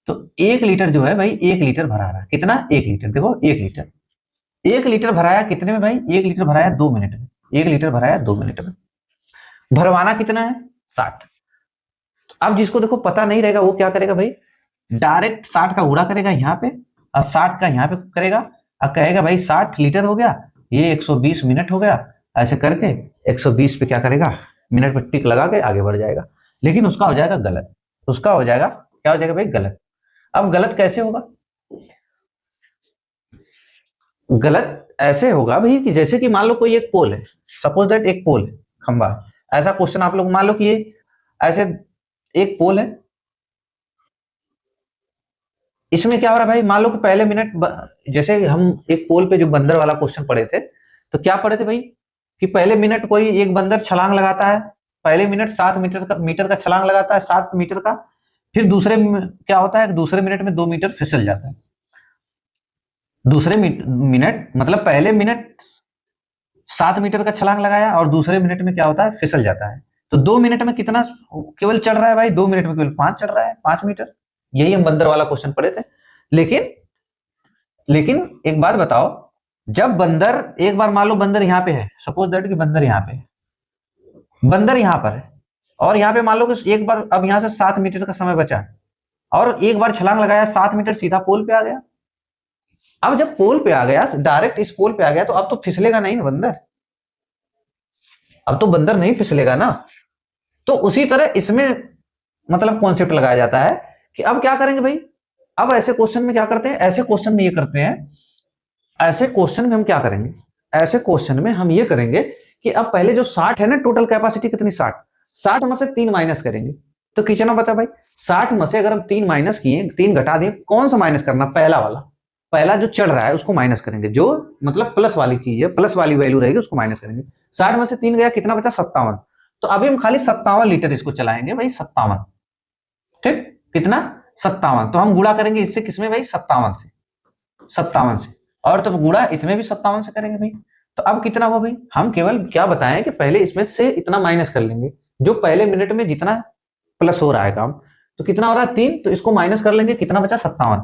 तो 1 लीटर जो है भाई, 1 लीटर भरा रहा है, कितना, 1 लीटर। देखो 1 लीटर भराया कितने में भाई, 1 लीटर भराया 2 मिनट में, 1 लीटर भराया 2 मिनट में। भरवाना कितना है, 60। अब जिसको देखो पता नहीं रहेगा, वो क्या करेगा भाई, डायरेक्ट 60 का गुणा करेगा यहाँ पे, और 60 का यहाँ पे करेगा, और कहेगा भाई 60 लीटर हो गया, ये 120 मिनट हो गया, ऐसे करके 120 पे क्या करेगा, मिनट पे टिक लगा के आगे बढ़ जाएगा। लेकिन उसका हो जाएगा गलत, उसका हो जाएगा, क्या हो जाएगा भाई, गलत। अब गलत कैसे होगा, गलत ऐसे होगा भाई कि जैसे कि मान लो कोई एक पोल है, सपोज दैट एक पोल है, खंबा। ऐसा क्वेश्चन आप लोग मान लो कि ये ऐसे एक पोल है, इसमें क्या हो रहा है भाई, मान लो कि पहले मिनट, जैसे हम एक पोल पे जो बंदर वाला क्वेश्चन पढ़े थे, तो क्या पढ़े थे भाई, कि पहले मिनट कोई एक बंदर छलांग लगाता है, पहले मिनट 7 मीटर का छलांग लगाता है, 7 मीटर का, फिर दूसरे क्या होता है, दूसरे मिनट में 2 मीटर फिसल जाता है। दूसरे मिनट मतलब पहले मिनट 7 मीटर का छलांग लगाया, और दूसरे मिनट में क्या होता है, फिसल जाता है। तो 2 मिनट में कितना केवल चढ़ रहा है भाई, 2 मिनट में केवल 5 चढ़ रहा है, 5 मीटर। यही हम बंदर वाला क्वेश्चन पढ़े थे। लेकिन एक बात बताओ, जब बंदर, एक बार मान लो बंदर यहाँ पे है, सपोज दैट कि बंदर यहाँ पे है, बंदर यहाँ पर है, और यहाँ पे मान लो कि एक बार, अब यहाँ से 7 मीटर का समय बचा, और एक बार छलांग लगाया, 7 मीटर सीधा पोल पे आ गया। अब जब पोल पे आ गया, डायरेक्ट इस पोल पे आ गया, तो अब तो फिसलेगा नहीं ना बंदर, अब तो बंदर नहीं फिसलेगा ना। तो उसी तरह इसमें मतलब कॉन्सेप्ट लगाया जाता है कि अब क्या करेंगे भाई, अब ऐसे क्वेश्चन में क्या करते हैं, ऐसे क्वेश्चन में ये करते हैं, ऐसे क्वेश्चन में हम क्या करेंगे, ऐसे क्वेश्चन में हम ये करेंगे कि अब पहले जो 60 है ना, टोटल कैपेसिटी कितनी, 60 में से 3 माइनस करेंगे, तो कितना बचा भाई, 60 में से अगर हम 3 माइनस किए, 3 घटा दिए, कौन सा माइनस करना, पहला वाला, पहला जो चढ़ रहा है उसको माइनस करेंगे, जो मतलब प्लस वाली चीज है, प्लस वाली वैल्यू रहेगी उसको माइनस करेंगे। 60 में से 3 गया, कितना बचा, 57। तो अभी हम खाली 57 लीटर इसको चलाएंगे भाई, 57, ठीक, कितना, 57। तो हम गुणा करेंगे इससे, किसमें भाई, 57 से, और तो गुणा इसमें भी 57 से करेंगे भाई। तो अब कितना हुआ भाई, हम केवल क्या बताएं कि पहले इसमें से इतना माइनस कर लेंगे, जो पहले मिनट में जितना प्लस हो रहा है काम, तो कितना हो रहा है, 3, तो इसको माइनस कर लेंगे, कितना बचा, 57।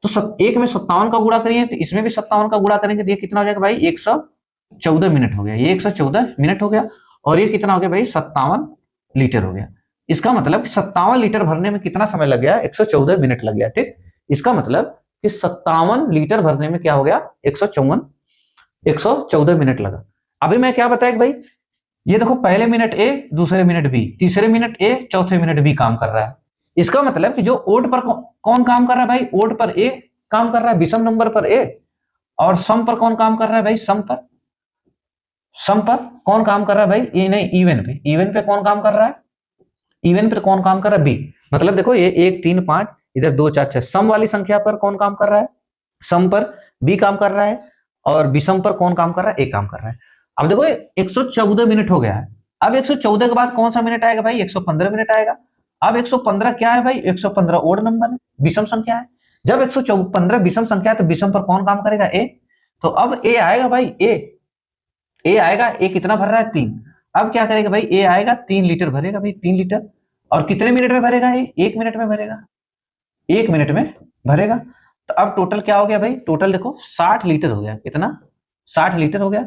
तो एक में 57 का गुणा करिए, तो इसमें भी 57 का गुणा करेंगे, तो ये कितना हो जाएगा भाई, 114 मिनट हो गया, ये 114 मिनट हो गया, और ये कितना हो गया भाई, 57 लीटर हो गया। इसका मतलब 57 लीटर भरने में कितना समय लग गया, 114 मिनट लग गया, ठीक। इसका मतलब कि 57 लीटर भरने में क्या हो गया, 114 मिनट लगा। अभी मैं क्या बताया भाई, ये देखो पहले मिनट ए, दूसरे मिनट बी, तीसरे मिनट ए, चौथे मिनट बी काम कर रहा है। इसका मतलब कि जो ओड पर कौन काम कर रहा है भाई, ओड पर ए काम कर रहा है, विषम नंबर पर ए, और सम पर कौन काम कर रहा है भाई, सम पर कौन काम कर रहा है भाई, ए नहीं, इवन पे कौन काम कर रहा है, इवन पे कौन काम कर रहा है, बी। मतलब देखो ये 1 3 5 इधर 2 4 6, सम वाली संख्या पर कौन काम कर रहा है, सम पर बी काम कर रहा है, और विषम पर कौन काम कर रहा है, ए काम कर रहा है। अब देखो 114 मिनट हो गया है। अब 114 के बाद कौन सा मिनट आएगा भाई, 115 मिनट आएगा। अब 115 क्या है भाई, 115 ओड नंबर है, विषम संख्या है। जब 115 विषम संख्या है तो विषम पर कौन काम करेगा, ए। तो अब ए आएगा भाई, ए आएगा, ए कितना भर रहा है, 3। अब क्या करेगा भाई, ए आएगा 3 लीटर भरेगा भाई, 3 लीटर। और कितने मिनट में भरेगा, ये 1 मिनट में भरेगा, 1 मिनट में भरेगा। तो अब टोटल क्या हो गया भाई, टोटल देखो 60 लीटर हो गया, कितना, 60 लीटर हो गया।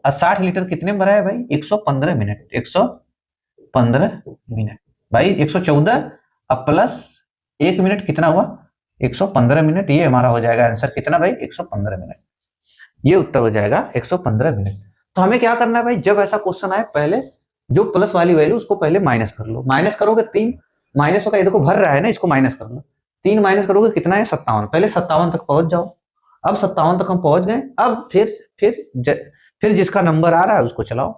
और 60 लीटर कितने में भरा है भाई, 115 मिनट, 115 मिनट भाई, 114 अब प्लस 1 मिनट कितना हुआ, 115 मिनट। ये हमारा हो जाएगा आंसर कितना भाई, 115 मिनट। ये उत्तर हो जाएगा 115 मिनट। तो हमें क्या करना है भाई, जब ऐसा क्वेश्चन आए पहले जो प्लस वाली वैल्यू उसको पहले माइनस कर लो। माइनस करोगे 3, माइनस होगा, ये देखो भर रहा है ना, इसको माइनस कर लो। 3 माइनस करोगे कितना है, 57। पहले 57 तक पहुंच जाओ। अब 57 तक हम पहुंच गए। अब फिर जिसका नंबर आ रहा है उसको चलाओ।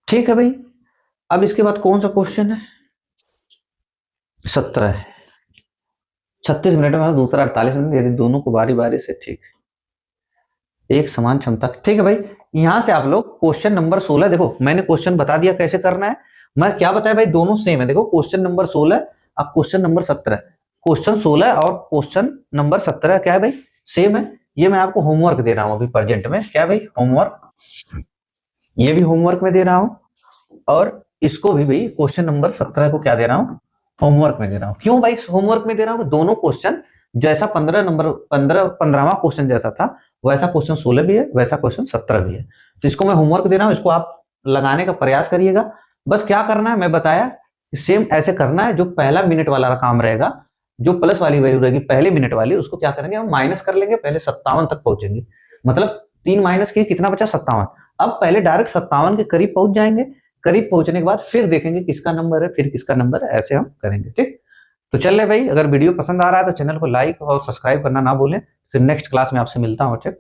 ठीक है भाई। अब इसके बाद कौन सा क्वेश्चन है, 17 है। 36 मिनट में दूसरा 48 मिनट, यदि दोनों को बारी बारी से ठीक एक समान क्षमता, ठीक है भाई। यहां से आप लोग क्वेश्चन नंबर 16 देखो, मैंने क्वेश्चन बता दिया कैसे करना है। मैं क्या बताया भाई, दोनों सेम है। देखो क्वेश्चन नंबर 16 और क्वेश्चन नंबर 17, क्वेश्चन 16 और क्वेश्चन नंबर 17 क्या है भाई, सेम है। ये मैं आपको होमवर्क दे रहा हूं अभी प्रेजेंट में, क्या भाई, होमवर्क। ये भी होमवर्क में दे रहा हूं, और इसको भी भाई क्वेश्चन नंबर 17 को क्या दे रहा हूं, होमवर्क में दे रहा हूं। क्यों भाई होमवर्क में दे रहा हूं, दोनों क्वेश्चन जैसा 15वां क्वेश्चन जैसा था वैसा क्वेश्चन 16 भी है, वैसा क्वेश्चन 17 भी है। तो इसको मैं होमवर्क दे रहा हूं, इसको आप लगाने का प्रयास करिएगा। बस क्या करना है मैं बताया, सेम ऐसे करना है। जो पहला मिनट वाला काम रहेगा, जो प्लस वाली वैल्यू रहेगी पहले मिनट वाली, उसको क्या करेंगे हम माइनस कर लेंगे, पहले 57 तक पहुंचेंगे। मतलब 3 माइनस किए कितना बचा, 57। अब पहले डायरेक्ट 57 के करीब पहुंच जाएंगे। करीब पहुंचने के बाद फिर देखेंगे किसका नंबर है, फिर किसका नंबर है, ऐसे हम करेंगे। ठीक, तो चल रहे भाई, अगर वीडियो पसंद आ रहा है तो चैनल को लाइक और सब्सक्राइब करना ना भूलें। फिर नेक्स्ट क्लास में आपसे मिलता हूँ। ठीक।